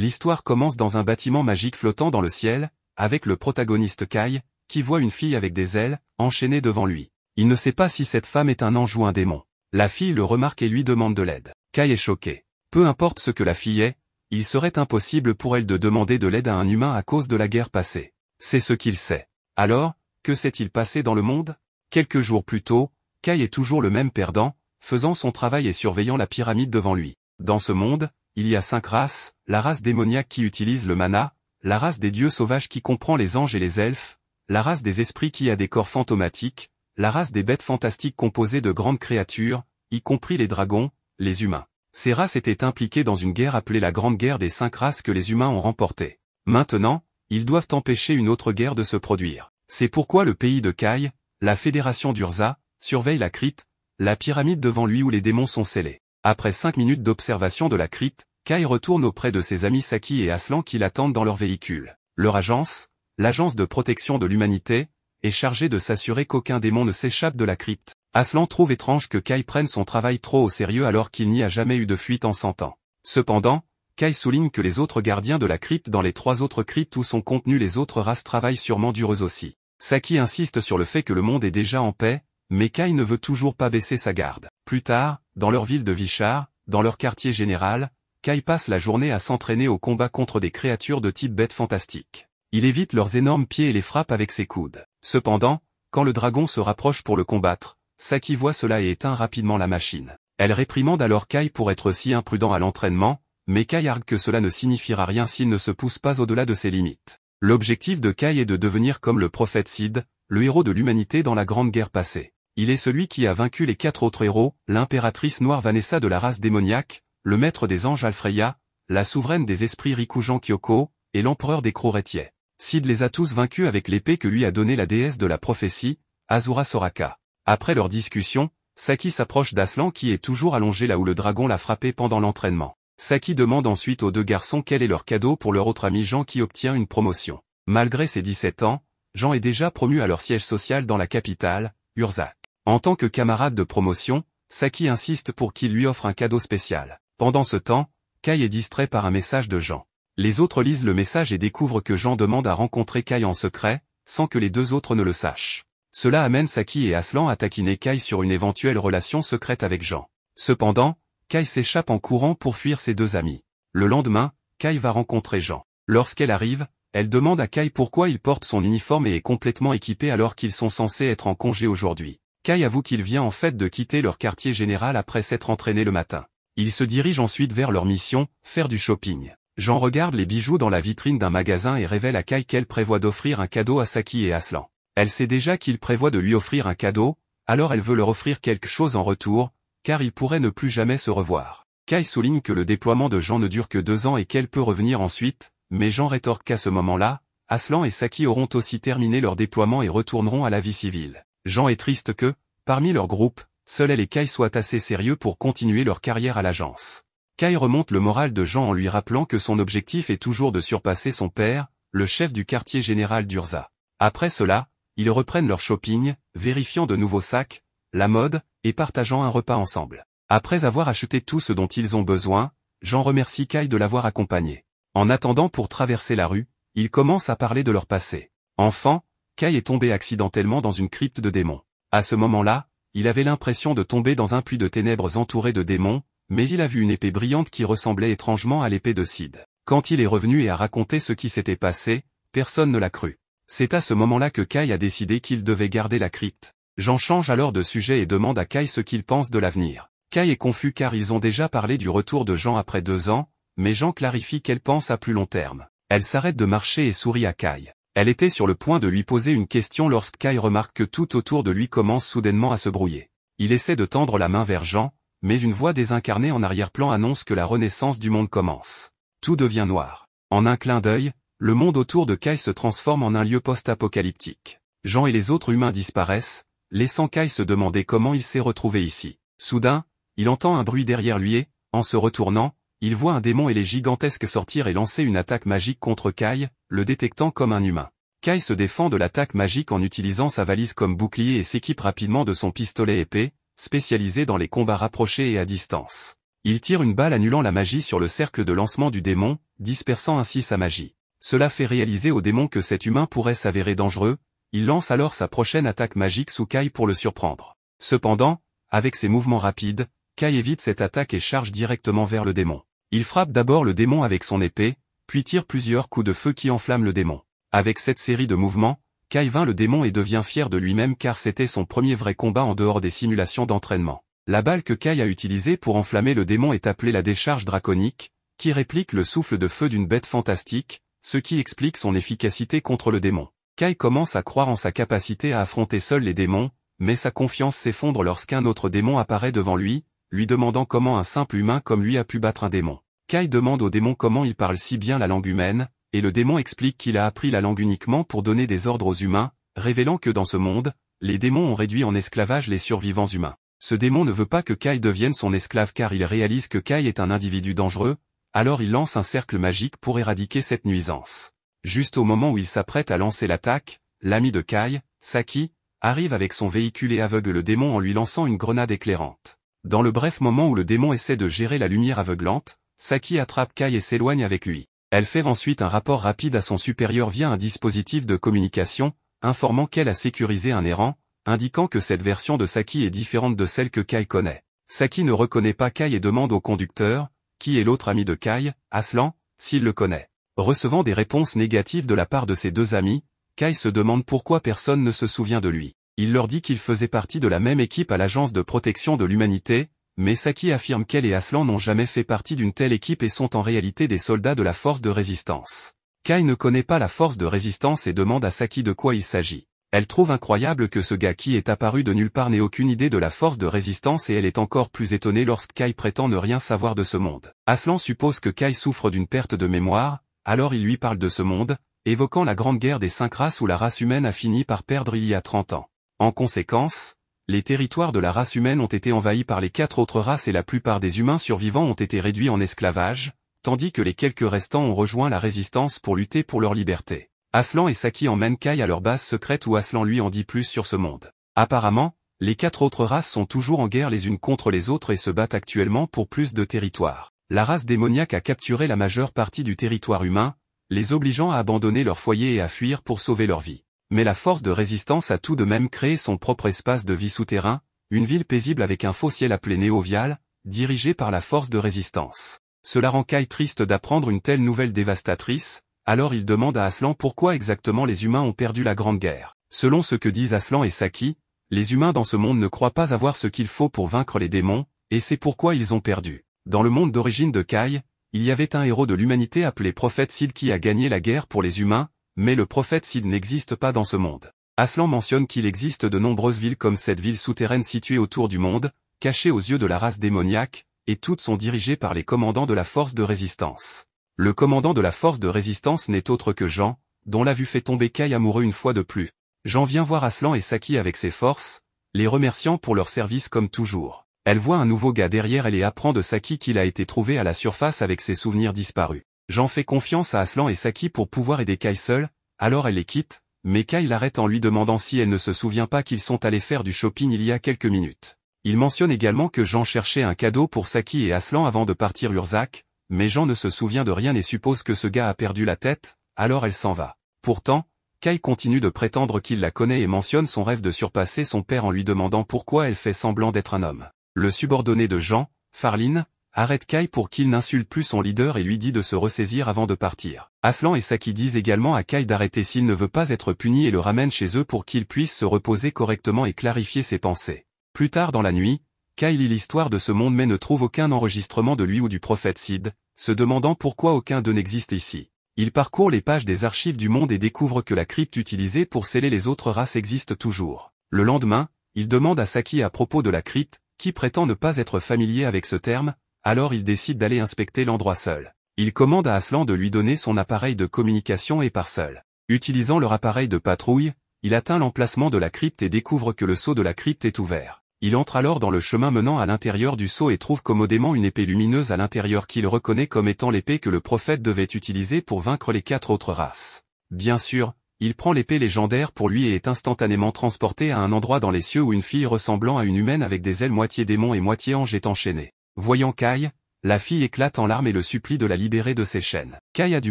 L'histoire commence dans un bâtiment magique flottant dans le ciel, avec le protagoniste Kai, qui voit une fille avec des ailes, enchaînée devant lui. Il ne sait pas si cette femme est un ange ou un démon. La fille le remarque et lui demande de l'aide. Kai est choqué. Peu importe ce que la fille est, il serait impossible pour elle de demander de l'aide à un humain à cause de la guerre passée. C'est ce qu'il sait. Alors, que s'est-il passé dans le monde? Quelques jours plus tôt, Kai est toujours le même perdant, faisant son travail et surveillant la pyramide devant lui. Dans ce monde, il y a 5 races, la race démoniaque qui utilise le mana, la race des dieux sauvages qui comprend les anges et les elfes, la race des esprits qui a des corps fantomatiques, la race des bêtes fantastiques composée de grandes créatures, y compris les dragons, les humains. Ces races étaient impliquées dans une guerre appelée la Grande Guerre des 5 races que les humains ont remportée. Maintenant, ils doivent empêcher une autre guerre de se produire. C'est pourquoi le pays de Kai, la fédération d'Urza, surveille la crypte, la pyramide devant lui où les démons sont scellés. Après 5 minutes d'observation de la crypte, Kai retourne auprès de ses amis Saki et Aslan qui l'attendent dans leur véhicule. Leur agence, l'agence de protection de l'humanité, est chargée de s'assurer qu'aucun démon ne s'échappe de la crypte. Aslan trouve étrange que Kai prenne son travail trop au sérieux alors qu'il n'y a jamais eu de fuite en 100 ans. Cependant, Kai souligne que les autres gardiens de la crypte dans les 3 autres cryptes où sont contenues les autres races travaillent sûrement dur eux aussi. Saki insiste sur le fait que le monde est déjà en paix, mais Kai ne veut toujours pas baisser sa garde. Plus tard, dans leur ville de Vishar, dans leur quartier général, Kai passe la journée à s'entraîner au combat contre des créatures de type bête fantastique. Il évite leurs énormes pieds et les frappe avec ses coudes. Cependant, quand le dragon se rapproche pour le combattre, Saki voit cela et éteint rapidement la machine. Elle réprimande alors Kai pour être si imprudent à l'entraînement, mais Kai argue que cela ne signifiera rien s'il ne se pousse pas au-delà de ses limites. L'objectif de Kai est de devenir comme le prophète Sid, le héros de l'humanité dans la Grande Guerre passée. Il est celui qui a vaincu les 4 autres héros, l'impératrice noire Vanessa de la race démoniaque, le maître des anges Alfreya, la souveraine des esprits Rikujan Kyoko, et l'empereur des Crocs-Rétiais. Sid les a tous vaincus avec l'épée que lui a donnée la déesse de la prophétie, Azura Soraka. Après leur discussion, Saki s'approche d'Aslan qui est toujours allongé là où le dragon l'a frappé pendant l'entraînement. Saki demande ensuite aux 2 garçons quel est leur cadeau pour leur autre ami Jean qui obtient une promotion. Malgré ses 17 ans, Jean est déjà promu à leur siège social dans la capitale, Urza. En tant que camarade de promotion, Saki insiste pour qu'il lui offre un cadeau spécial. Pendant ce temps, Kai est distrait par un message de Jean. Les autres lisent le message et découvrent que Jean demande à rencontrer Kai en secret, sans que les 2 autres ne le sachent. Cela amène Saki et Aslan à taquiner Kai sur une éventuelle relation secrète avec Jean. Cependant, Kai s'échappe en courant pour fuir ses 2 amis. Le lendemain, Kai va rencontrer Jean. Lorsqu'elle arrive, elle demande à Kai pourquoi il porte son uniforme et est complètement équipé alors qu'ils sont censés être en congé aujourd'hui. Kai avoue qu'il vient en fait de quitter leur quartier général après s'être entraîné le matin. Ils se dirigent ensuite vers leur mission, faire du shopping. Jean regarde les bijoux dans la vitrine d'un magasin et révèle à Kai qu'elle prévoit d'offrir un cadeau à Saki et Aslan. Elle sait déjà qu'il prévoit de lui offrir un cadeau, alors elle veut leur offrir quelque chose en retour, car ils pourraient ne plus jamais se revoir. Kai souligne que le déploiement de Jean ne dure que 2 ans et qu'elle peut revenir ensuite, mais Jean rétorque qu'à ce moment-là, Aslan et Saki auront aussi terminé leur déploiement et retourneront à la vie civile. Jean est triste que, parmi leur groupe, seuls elle et Kai soient assez sérieux pour continuer leur carrière à l'agence. Kai remonte le moral de Jean en lui rappelant que son objectif est toujours de surpasser son père, le chef du quartier général d'Urza. Après cela, ils reprennent leur shopping, vérifiant de nouveaux sacs, la mode, et partageant un repas ensemble. Après avoir acheté tout ce dont ils ont besoin, Jean remercie Kai de l'avoir accompagné. En attendant pour traverser la rue, ils commencent à parler de leur passé. Enfant, Kai est tombé accidentellement dans une crypte de démons. À ce moment-là, il avait l'impression de tomber dans un puits de ténèbres entouré de démons, mais il a vu une épée brillante qui ressemblait étrangement à l'épée de Sid. Quand il est revenu et a raconté ce qui s'était passé, personne ne l'a cru. C'est à ce moment-là que Kai a décidé qu'il devait garder la crypte. Jean change alors de sujet et demande à Kai ce qu'il pense de l'avenir. Kai est confus car ils ont déjà parlé du retour de Jean après 2 ans, mais Jean clarifie qu'elle pense à plus long terme. Elle s'arrête de marcher et sourit à Kai. Elle était sur le point de lui poser une question lorsque Kai remarque que tout autour de lui commence soudainement à se brouiller. Il essaie de tendre la main vers Jean, mais une voix désincarnée en arrière-plan annonce que la renaissance du monde commence. Tout devient noir. En un clin d'œil, le monde autour de Kai se transforme en un lieu post-apocalyptique. Jean et les autres humains disparaissent, laissant Kai se demander comment il s'est retrouvé ici. Soudain, il entend un bruit derrière lui et, en se retournant, il voit un démon ailé gigantesque sortir et lancer une attaque magique contre Kai, le détectant comme un humain. Kai se défend de l'attaque magique en utilisant sa valise comme bouclier et s'équipe rapidement de son pistolet épée, spécialisé dans les combats rapprochés et à distance. Il tire une balle annulant la magie sur le cercle de lancement du démon, dispersant ainsi sa magie. Cela fait réaliser au démon que cet humain pourrait s'avérer dangereux, il lance alors sa prochaine attaque magique sous Kai pour le surprendre. Cependant, avec ses mouvements rapides, Kai évite cette attaque et charge directement vers le démon. Il frappe d'abord le démon avec son épée, puis tire plusieurs coups de feu qui enflamment le démon. Avec cette série de mouvements, Kai vainc le démon et devient fier de lui-même car c'était son premier vrai combat en dehors des simulations d'entraînement. La balle que Kai a utilisée pour enflammer le démon est appelée la décharge draconique, qui réplique le souffle de feu d'une bête fantastique, ce qui explique son efficacité contre le démon. Kai commence à croire en sa capacité à affronter seul les démons, mais sa confiance s'effondre lorsqu'un autre démon apparaît devant lui demandant comment un simple humain comme lui a pu battre un démon. Kai demande au démon comment il parle si bien la langue humaine, et le démon explique qu'il a appris la langue uniquement pour donner des ordres aux humains, révélant que dans ce monde, les démons ont réduit en esclavage les survivants humains. Ce démon ne veut pas que Kai devienne son esclave car il réalise que Kai est un individu dangereux, alors il lance un cercle magique pour éradiquer cette nuisance. Juste au moment où il s'apprête à lancer l'attaque, l'ami de Kai, Saki, arrive avec son véhicule et aveugle le démon en lui lançant une grenade éclairante. Dans le bref moment où le démon essaie de gérer la lumière aveuglante, Saki attrape Kai et s'éloigne avec lui. Elle fait ensuite un rapport rapide à son supérieur via un dispositif de communication, informant qu'elle a sécurisé un errant, indiquant que cette version de Saki est différente de celle que Kai connaît. Saki ne reconnaît pas Kai et demande au conducteur, qui est l'autre ami de Kai, Aslan, s'il le connaît. Recevant des réponses négatives de la part de ses deux amis, Kai se demande pourquoi personne ne se souvient de lui. Il leur dit qu'il faisait partie de la même équipe à l'Agence de protection de l'humanité, mais Saki affirme qu'elle et Aslan n'ont jamais fait partie d'une telle équipe et sont en réalité des soldats de la force de résistance. Kai ne connaît pas la force de résistance et demande à Saki de quoi il s'agit. Elle trouve incroyable que ce gars qui est apparu de nulle part n'ait aucune idée de la force de résistance et elle est encore plus étonnée lorsque Kai prétend ne rien savoir de ce monde. Aslan suppose que Kai souffre d'une perte de mémoire, alors il lui parle de ce monde, évoquant la grande guerre des 5 races où la race humaine a fini par perdre il y a 30 ans. En conséquence, les territoires de la race humaine ont été envahis par les 4 autres races et la plupart des humains survivants ont été réduits en esclavage, tandis que les quelques restants ont rejoint la résistance pour lutter pour leur liberté. Aslan et Saki emmènent Kai à leur base secrète où Aslan lui en dit plus sur ce monde. Apparemment, les 4 autres races sont toujours en guerre les unes contre les autres et se battent actuellement pour plus de territoire. La race démoniaque a capturé la majeure partie du territoire humain, les obligeant à abandonner leur foyer et à fuir pour sauver leur vie. Mais la force de résistance a tout de même créé son propre espace de vie souterrain, une ville paisible avec un faux ciel appelé Néovial, dirigée par la force de résistance. Cela rend Kai triste d'apprendre une telle nouvelle dévastatrice, alors il demande à Aslan pourquoi exactement les humains ont perdu la Grande Guerre. Selon ce que disent Aslan et Saki, les humains dans ce monde ne croient pas avoir ce qu'il faut pour vaincre les démons, et c'est pourquoi ils ont perdu. Dans le monde d'origine de Kai, il y avait un héros de l'humanité appelé Prophète Sid qui a gagné la guerre pour les humains, mais le prophète Sid n'existe pas dans ce monde. Aslan mentionne qu'il existe de nombreuses villes comme cette ville souterraine située autour du monde, cachée aux yeux de la race démoniaque, et toutes sont dirigées par les commandants de la force de résistance. Le commandant de la force de résistance n'est autre que Jean, dont la vue fait tomber Kai amoureux une fois de plus. Jean vient voir Aslan et Saki avec ses forces, les remerciant pour leur service comme toujours. Elle voit un nouveau gars derrière elle et apprend de Saki qu'il a été trouvé à la surface avec ses souvenirs disparus. Jean fait confiance à Aslan et Saki pour pouvoir aider Kai seul, alors elle les quitte, mais Kai l'arrête en lui demandant si elle ne se souvient pas qu'ils sont allés faire du shopping il y a quelques minutes. Il mentionne également que Jean cherchait un cadeau pour Saki et Aslan avant de partir Urzak, mais Jean ne se souvient de rien et suppose que ce gars a perdu la tête, alors elle s'en va. Pourtant, Kai continue de prétendre qu'il la connaît et mentionne son rêve de surpasser son père en lui demandant pourquoi elle fait semblant d'être un homme. Le subordonné de Jean, Farline, arrête Kai pour qu'il n'insulte plus son leader et lui dit de se ressaisir avant de partir. Aslan et Saki disent également à Kai d'arrêter s'il ne veut pas être puni et le ramènent chez eux pour qu'il puisse se reposer correctement et clarifier ses pensées. Plus tard dans la nuit, Kai lit l'histoire de ce monde mais ne trouve aucun enregistrement de lui ou du prophète Sid, se demandant pourquoi aucun d'eux n'existe ici. Il parcourt les pages des archives du monde et découvre que la crypte utilisée pour sceller les autres races existe toujours. Le lendemain, il demande à Saki à propos de la crypte, qui prétend ne pas être familier avec ce terme, alors il décide d'aller inspecter l'endroit seul. Il commande à Aslan de lui donner son appareil de communication et part seul. Utilisant leur appareil de patrouille, il atteint l'emplacement de la crypte et découvre que le sceau de la crypte est ouvert. Il entre alors dans le chemin menant à l'intérieur du sceau et trouve commodément une épée lumineuse à l'intérieur qu'il reconnaît comme étant l'épée que le prophète devait utiliser pour vaincre les 4 autres races. Bien sûr, il prend l'épée légendaire pour lui et est instantanément transporté à un endroit dans les cieux où une fille ressemblant à une humaine avec des ailes moitié démon et moitié ange est enchaînée. Voyant Kai, la fille éclate en larmes et le supplie de la libérer de ses chaînes. Kai a du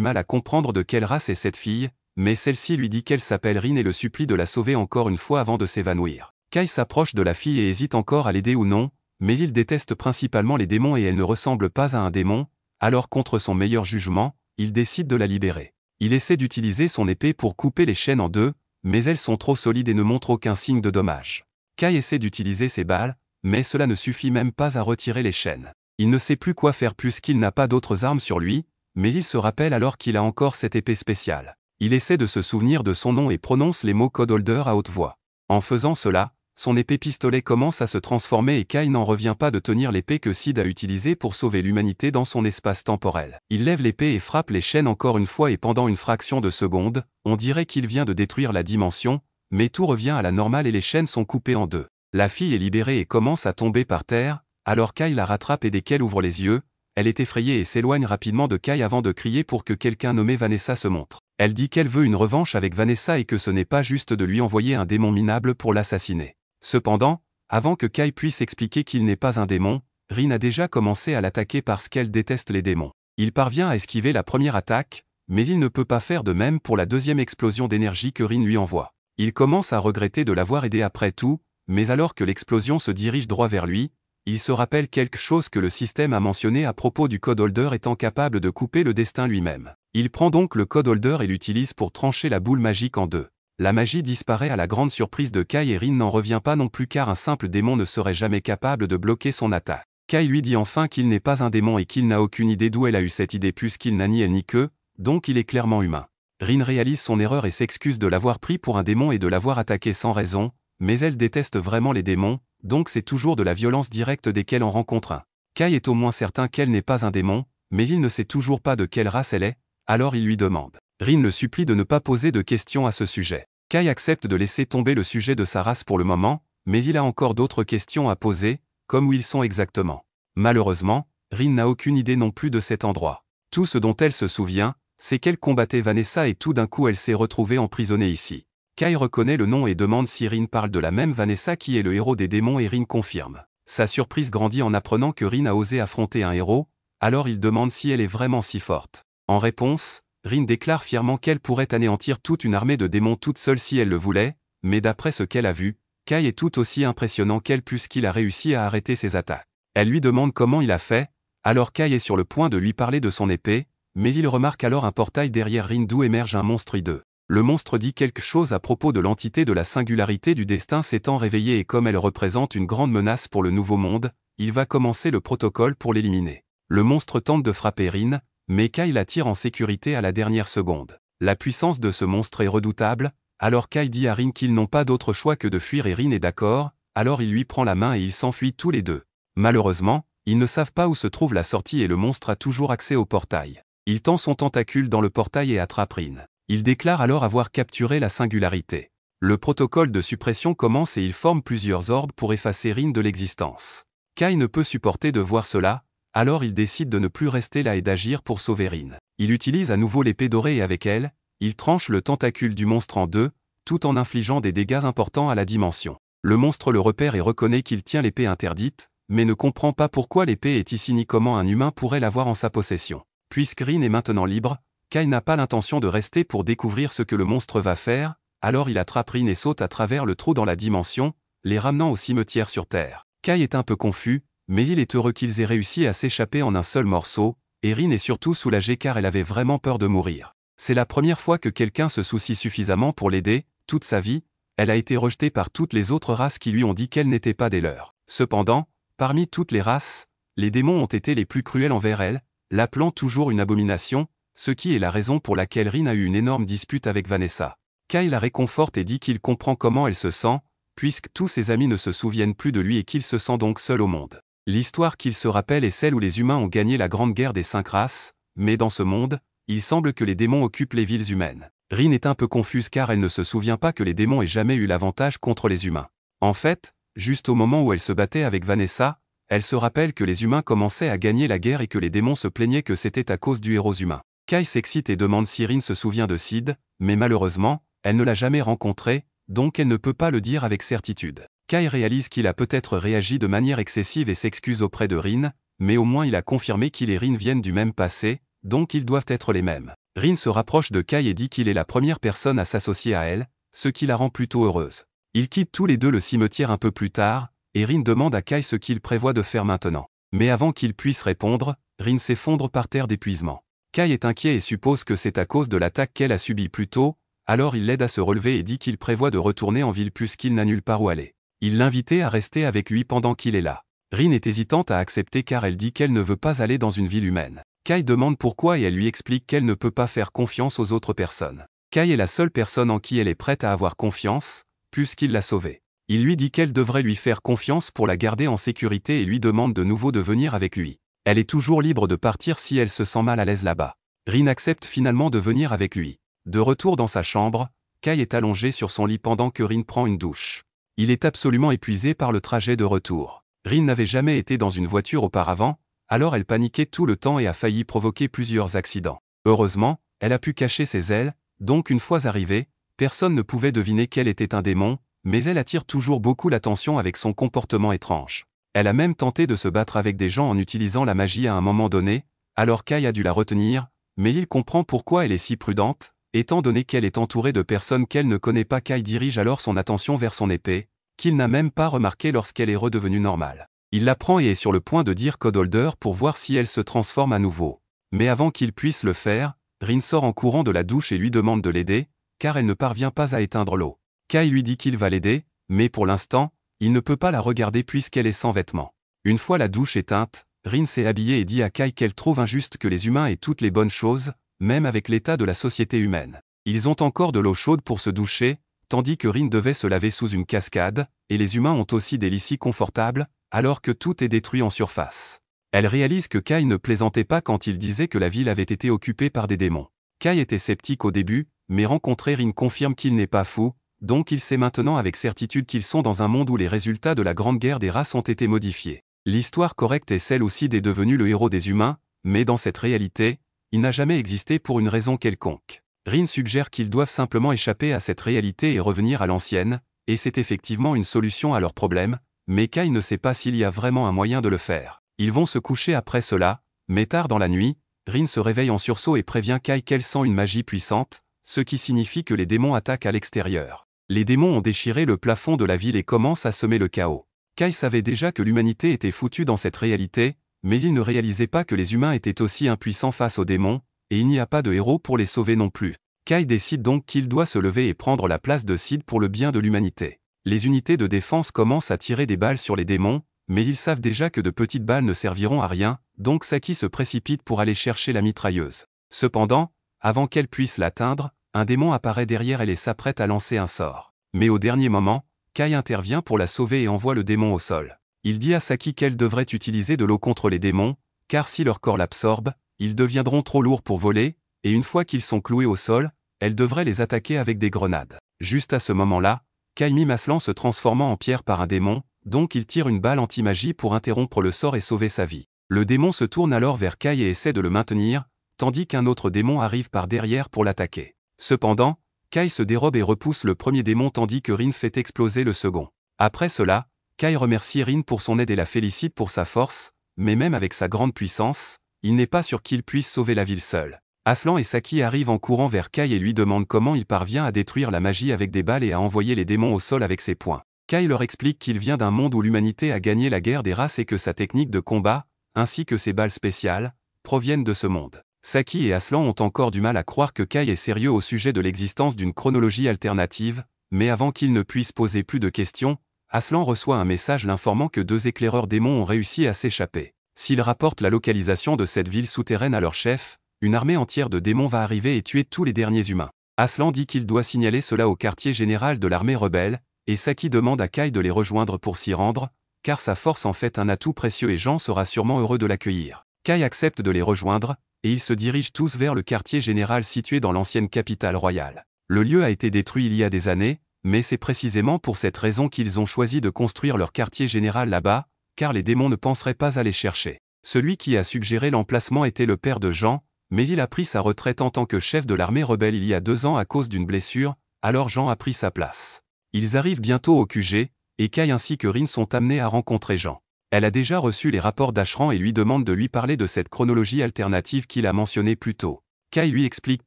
mal à comprendre de quelle race est cette fille, mais celle-ci lui dit qu'elle s'appelle Rin et le supplie de la sauver encore une fois avant de s'évanouir. Kai s'approche de la fille et hésite encore à l'aider ou non, mais il déteste principalement les démons et elle ne ressemble pas à un démon, alors contre son meilleur jugement, il décide de la libérer. Il essaie d'utiliser son épée pour couper les chaînes en deux, mais elles sont trop solides et ne montrent aucun signe de dommage. Kai essaie d'utiliser ses balles, mais cela ne suffit même pas à retirer les chaînes. Il ne sait plus quoi faire puisqu'il n'a pas d'autres armes sur lui, mais il se rappelle alors qu'il a encore cette épée spéciale. Il essaie de se souvenir de son nom et prononce les mots Code Holder à haute voix. En faisant cela, son épée pistolet commence à se transformer et Kai n'en revient pas de tenir l'épée que Sid a utilisée pour sauver l'humanité dans son espace temporel. Il lève l'épée et frappe les chaînes encore une fois et pendant une fraction de seconde, on dirait qu'il vient de détruire la dimension, mais tout revient à la normale et les chaînes sont coupées en deux. La fille est libérée et commence à tomber par terre, alors Kai la rattrape et dès qu'elle ouvre les yeux, elle est effrayée et s'éloigne rapidement de Kai avant de crier pour que quelqu'un nommé Vanessa se montre. Elle dit qu'elle veut une revanche avec Vanessa et que ce n'est pas juste de lui envoyer un démon minable pour l'assassiner. Cependant, avant que Kai puisse expliquer qu'il n'est pas un démon, Rin a déjà commencé à l'attaquer parce qu'elle déteste les démons. Il parvient à esquiver la première attaque, mais il ne peut pas faire de même pour la deuxième explosion d'énergie que Rin lui envoie. Il commence à regretter de l'avoir aidé après tout, mais alors que l'explosion se dirige droit vers lui, il se rappelle quelque chose que le système a mentionné à propos du Code Holder étant capable de couper le destin lui-même. Il prend donc le Code Holder et l'utilise pour trancher la boule magique en deux. La magie disparaît à la grande surprise de Kai et Rin n'en revient pas non plus car un simple démon ne serait jamais capable de bloquer son attaque. Kai lui dit enfin qu'il n'est pas un démon et qu'il n'a aucune idée d'où elle a eu cette idée puisqu'il n'a ni elle ni qu'eux, donc il est clairement humain. Rin réalise son erreur et s'excuse de l'avoir pris pour un démon et de l'avoir attaqué sans raison, mais elle déteste vraiment les démons, donc c'est toujours de la violence directe dès qu'elle en rencontre un. Kai est au moins certain qu'elle n'est pas un démon, mais il ne sait toujours pas de quelle race elle est, alors il lui demande. Rin le supplie de ne pas poser de questions à ce sujet. Kai accepte de laisser tomber le sujet de sa race pour le moment, mais il a encore d'autres questions à poser, comme où ils sont exactement. Malheureusement, Rin n'a aucune idée non plus de cet endroit. Tout ce dont elle se souvient, c'est qu'elle combattait Vanessa et tout d'un coup elle s'est retrouvée emprisonnée ici. Kai reconnaît le nom et demande si Rin parle de la même Vanessa qui est le héros des démons et Rin confirme. Sa surprise grandit en apprenant que Rin a osé affronter un héros, alors il demande si elle est vraiment si forte. En réponse, Rin déclare fièrement qu'elle pourrait anéantir toute une armée de démons toute seule si elle le voulait, mais d'après ce qu'elle a vu, Kai est tout aussi impressionnant qu'elle puisqu'il a réussi à arrêter ses attaques. Elle lui demande comment il a fait, alors Kai est sur le point de lui parler de son épée, mais il remarque alors un portail derrière Rin d'où émerge un monstre hideux. Le monstre dit quelque chose à propos de l'entité de la singularité du destin s'étant réveillée et comme elle représente une grande menace pour le nouveau monde, il va commencer le protocole pour l'éliminer. Le monstre tente de frapper Rin, mais Kai la tire en sécurité à la dernière seconde. La puissance de ce monstre est redoutable, alors Kai dit à Rin qu'ils n'ont pas d'autre choix que de fuir et Rin est d'accord, alors il lui prend la main et ils s'enfuient tous les deux. Malheureusement, ils ne savent pas où se trouve la sortie et le monstre a toujours accès au portail. Il tend son tentacule dans le portail et attrape Rin. Il déclare alors avoir capturé la singularité. Le protocole de suppression commence et il forme plusieurs orbes pour effacer Rin de l'existence. Kai ne peut supporter de voir cela, alors il décide de ne plus rester là et d'agir pour sauver Rin. Il utilise à nouveau l'épée dorée et avec elle, il tranche le tentacule du monstre en deux, tout en infligeant des dégâts importants à la dimension. Le monstre le repère et reconnaît qu'il tient l'épée interdite, mais ne comprend pas pourquoi l'épée est ici ni comment un humain pourrait l'avoir en sa possession. Puisque Rin est maintenant libre, Kai n'a pas l'intention de rester pour découvrir ce que le monstre va faire, alors il attrape Rin et saute à travers le trou dans la dimension, les ramenant au cimetière sur Terre. Kai est un peu confus, mais il est heureux qu'ils aient réussi à s'échapper en un seul morceau, et Rin est surtout soulagée car elle avait vraiment peur de mourir. C'est la première fois que quelqu'un se soucie suffisamment pour l'aider, toute sa vie, elle a été rejetée par toutes les autres races qui lui ont dit qu'elle n'était pas des leurs. Cependant, parmi toutes les races, les démons ont été les plus cruels envers elle, l'appelant toujours une abomination, ce qui est la raison pour laquelle Rin a eu une énorme dispute avec Vanessa. Kai la réconforte et dit qu'il comprend comment elle se sent, puisque tous ses amis ne se souviennent plus de lui et qu'il se sent donc seul au monde. L'histoire qu'il se rappelle est celle où les humains ont gagné la grande guerre des 5 races, mais dans ce monde, il semble que les démons occupent les villes humaines. Rin est un peu confuse car elle ne se souvient pas que les démons aient jamais eu l'avantage contre les humains. En fait, juste au moment où elle se battait avec Vanessa, elle se rappelle que les humains commençaient à gagner la guerre et que les démons se plaignaient que c'était à cause du héros humain. Kai s'excite et demande si Rin se souvient de Sid, mais malheureusement, elle ne l'a jamais rencontré, donc elle ne peut pas le dire avec certitude. Kai réalise qu'il a peut-être réagi de manière excessive et s'excuse auprès de Rin, mais au moins il a confirmé qu'il et Rin viennent du même passé, donc ils doivent être les mêmes. Rin se rapproche de Kai et dit qu'il est la première personne à s'associer à elle, ce qui la rend plutôt heureuse. Ils quittent tous les deux le cimetière un peu plus tard, et Rin demande à Kai ce qu'il prévoit de faire maintenant. Mais avant qu'il puisse répondre, Rin s'effondre par terre d'épuisement. Kai est inquiet et suppose que c'est à cause de l'attaque qu'elle a subie plus tôt, alors il l'aide à se relever et dit qu'il prévoit de retourner en ville puisqu'il n'a nulle part où aller. Il l'invitait à rester avec lui pendant qu'il est là. Rin est hésitante à accepter car elle dit qu'elle ne veut pas aller dans une ville humaine. Kai demande pourquoi et elle lui explique qu'elle ne peut pas faire confiance aux autres personnes. Kai est la seule personne en qui elle est prête à avoir confiance, puisqu'il l'a sauvée. Il lui dit qu'elle devrait lui faire confiance pour la garder en sécurité et lui demande de nouveau de venir avec lui. Elle est toujours libre de partir si elle se sent mal à l'aise là-bas. Rin accepte finalement de venir avec lui. De retour dans sa chambre, Kai est allongé sur son lit pendant que Rin prend une douche. Il est absolument épuisé par le trajet de retour. Rin n'avait jamais été dans une voiture auparavant, alors elle paniquait tout le temps et a failli provoquer plusieurs accidents. Heureusement, elle a pu cacher ses ailes, donc une fois arrivée, personne ne pouvait deviner qu'elle était un démon, mais elle attire toujours beaucoup l'attention avec son comportement étrange. Elle a même tenté de se battre avec des gens en utilisant la magie à un moment donné, alors Kai a dû la retenir, mais il comprend pourquoi elle est si prudente, étant donné qu'elle est entourée de personnes qu'elle ne connaît pas. Kai dirige alors son attention vers son épée, qu'il n'a même pas remarqué lorsqu'elle est redevenue normale. Il la prend et est sur le point de dire Code Holder pour voir si elle se transforme à nouveau. Mais avant qu'il puisse le faire, Rin sort en courant de la douche et lui demande de l'aider, car elle ne parvient pas à éteindre l'eau. Kai lui dit qu'il va l'aider, mais pour l'instant, il ne peut pas la regarder puisqu'elle est sans vêtements. Une fois la douche éteinte, Rin s'est habillée et dit à Kai qu'elle trouve injuste que les humains aient toutes les bonnes choses, même avec l'état de la société humaine. Ils ont encore de l'eau chaude pour se doucher, tandis que Rin devait se laver sous une cascade, et les humains ont aussi des lits si confortables, alors que tout est détruit en surface. Elle réalise que Kai ne plaisantait pas quand il disait que la ville avait été occupée par des démons. Kai était sceptique au début, mais rencontrer Rin confirme qu'il n'est pas fou, donc il sait maintenant avec certitude qu'ils sont dans un monde où les résultats de la Grande Guerre des races ont été modifiés. L'histoire correcte est celle aussi d'est devenu le héros des humains, mais dans cette réalité, il n'a jamais existé pour une raison quelconque. Rin suggère qu'ils doivent simplement échapper à cette réalité et revenir à l'ancienne, et c'est effectivement une solution à leurs problèmes, mais Kai ne sait pas s'il y a vraiment un moyen de le faire. Ils vont se coucher après cela, mais tard dans la nuit, Rin se réveille en sursaut et prévient Kai qu'elle sent une magie puissante, ce qui signifie que les démons attaquent à l'extérieur. Les démons ont déchiré le plafond de la ville et commencent à semer le chaos. Kai savait déjà que l'humanité était foutue dans cette réalité, mais il ne réalisait pas que les humains étaient aussi impuissants face aux démons, et il n'y a pas de héros pour les sauver non plus. Kai décide donc qu'il doit se lever et prendre la place de Sid pour le bien de l'humanité. Les unités de défense commencent à tirer des balles sur les démons, mais ils savent déjà que de petites balles ne serviront à rien, donc Saki se précipite pour aller chercher la mitrailleuse. Cependant, avant qu'elle puisse l'atteindre, un démon apparaît derrière elle et s'apprête à lancer un sort. Mais au dernier moment, Kai intervient pour la sauver et envoie le démon au sol. Il dit à Saki qu'elle devrait utiliser de l'eau contre les démons, car si leur corps l'absorbe, ils deviendront trop lourds pour voler, et une fois qu'ils sont cloués au sol, elle devrait les attaquer avec des grenades. Juste à ce moment-là, Kai mime Aslan se transformant en pierre par un démon, donc il tire une balle anti-magie pour interrompre le sort et sauver sa vie. Le démon se tourne alors vers Kai et essaie de le maintenir, tandis qu'un autre démon arrive par derrière pour l'attaquer. Cependant, Kai se dérobe et repousse le premier démon tandis que Rin fait exploser le second. Après cela, Kai remercie Rin pour son aide et la félicite pour sa force, mais même avec sa grande puissance, il n'est pas sûr qu'il puisse sauver la ville seul. Aslan et Saki arrivent en courant vers Kai et lui demandent comment il parvient à détruire la magie avec des balles et à envoyer les démons au sol avec ses poings. Kai leur explique qu'il vient d'un monde où l'humanité a gagné la guerre des races et que sa technique de combat, ainsi que ses balles spéciales, proviennent de ce monde. Saki et Aslan ont encore du mal à croire que Kai est sérieux au sujet de l'existence d'une chronologie alternative, mais avant qu'ils ne puissent poser plus de questions, Aslan reçoit un message l'informant que 2 éclaireurs démons ont réussi à s'échapper. S'ils rapportent la localisation de cette ville souterraine à leur chef, une armée entière de démons va arriver et tuer tous les derniers humains. Aslan dit qu'il doit signaler cela au quartier général de l'armée rebelle, et Saki demande à Kai de les rejoindre pour s'y rendre, car sa force en fait un atout précieux et Jean sera sûrement heureux de l'accueillir. Kai accepte de les rejoindre, et ils se dirigent tous vers le quartier général situé dans l'ancienne capitale royale. Le lieu a été détruit il y a des années, mais c'est précisément pour cette raison qu'ils ont choisi de construire leur quartier général là-bas, car les démons ne penseraient pas à les chercher. Celui qui a suggéré l'emplacement était le père de Jean, mais il a pris sa retraite en tant que chef de l'armée rebelle il y a 2 ans à cause d'une blessure, alors Jean a pris sa place. Ils arrivent bientôt au QG, et Kai ainsi que Rin sont amenés à rencontrer Jean. Elle a déjà reçu les rapports d'Ashran et lui demande de lui parler de cette chronologie alternative qu'il a mentionnée plus tôt. Kai lui explique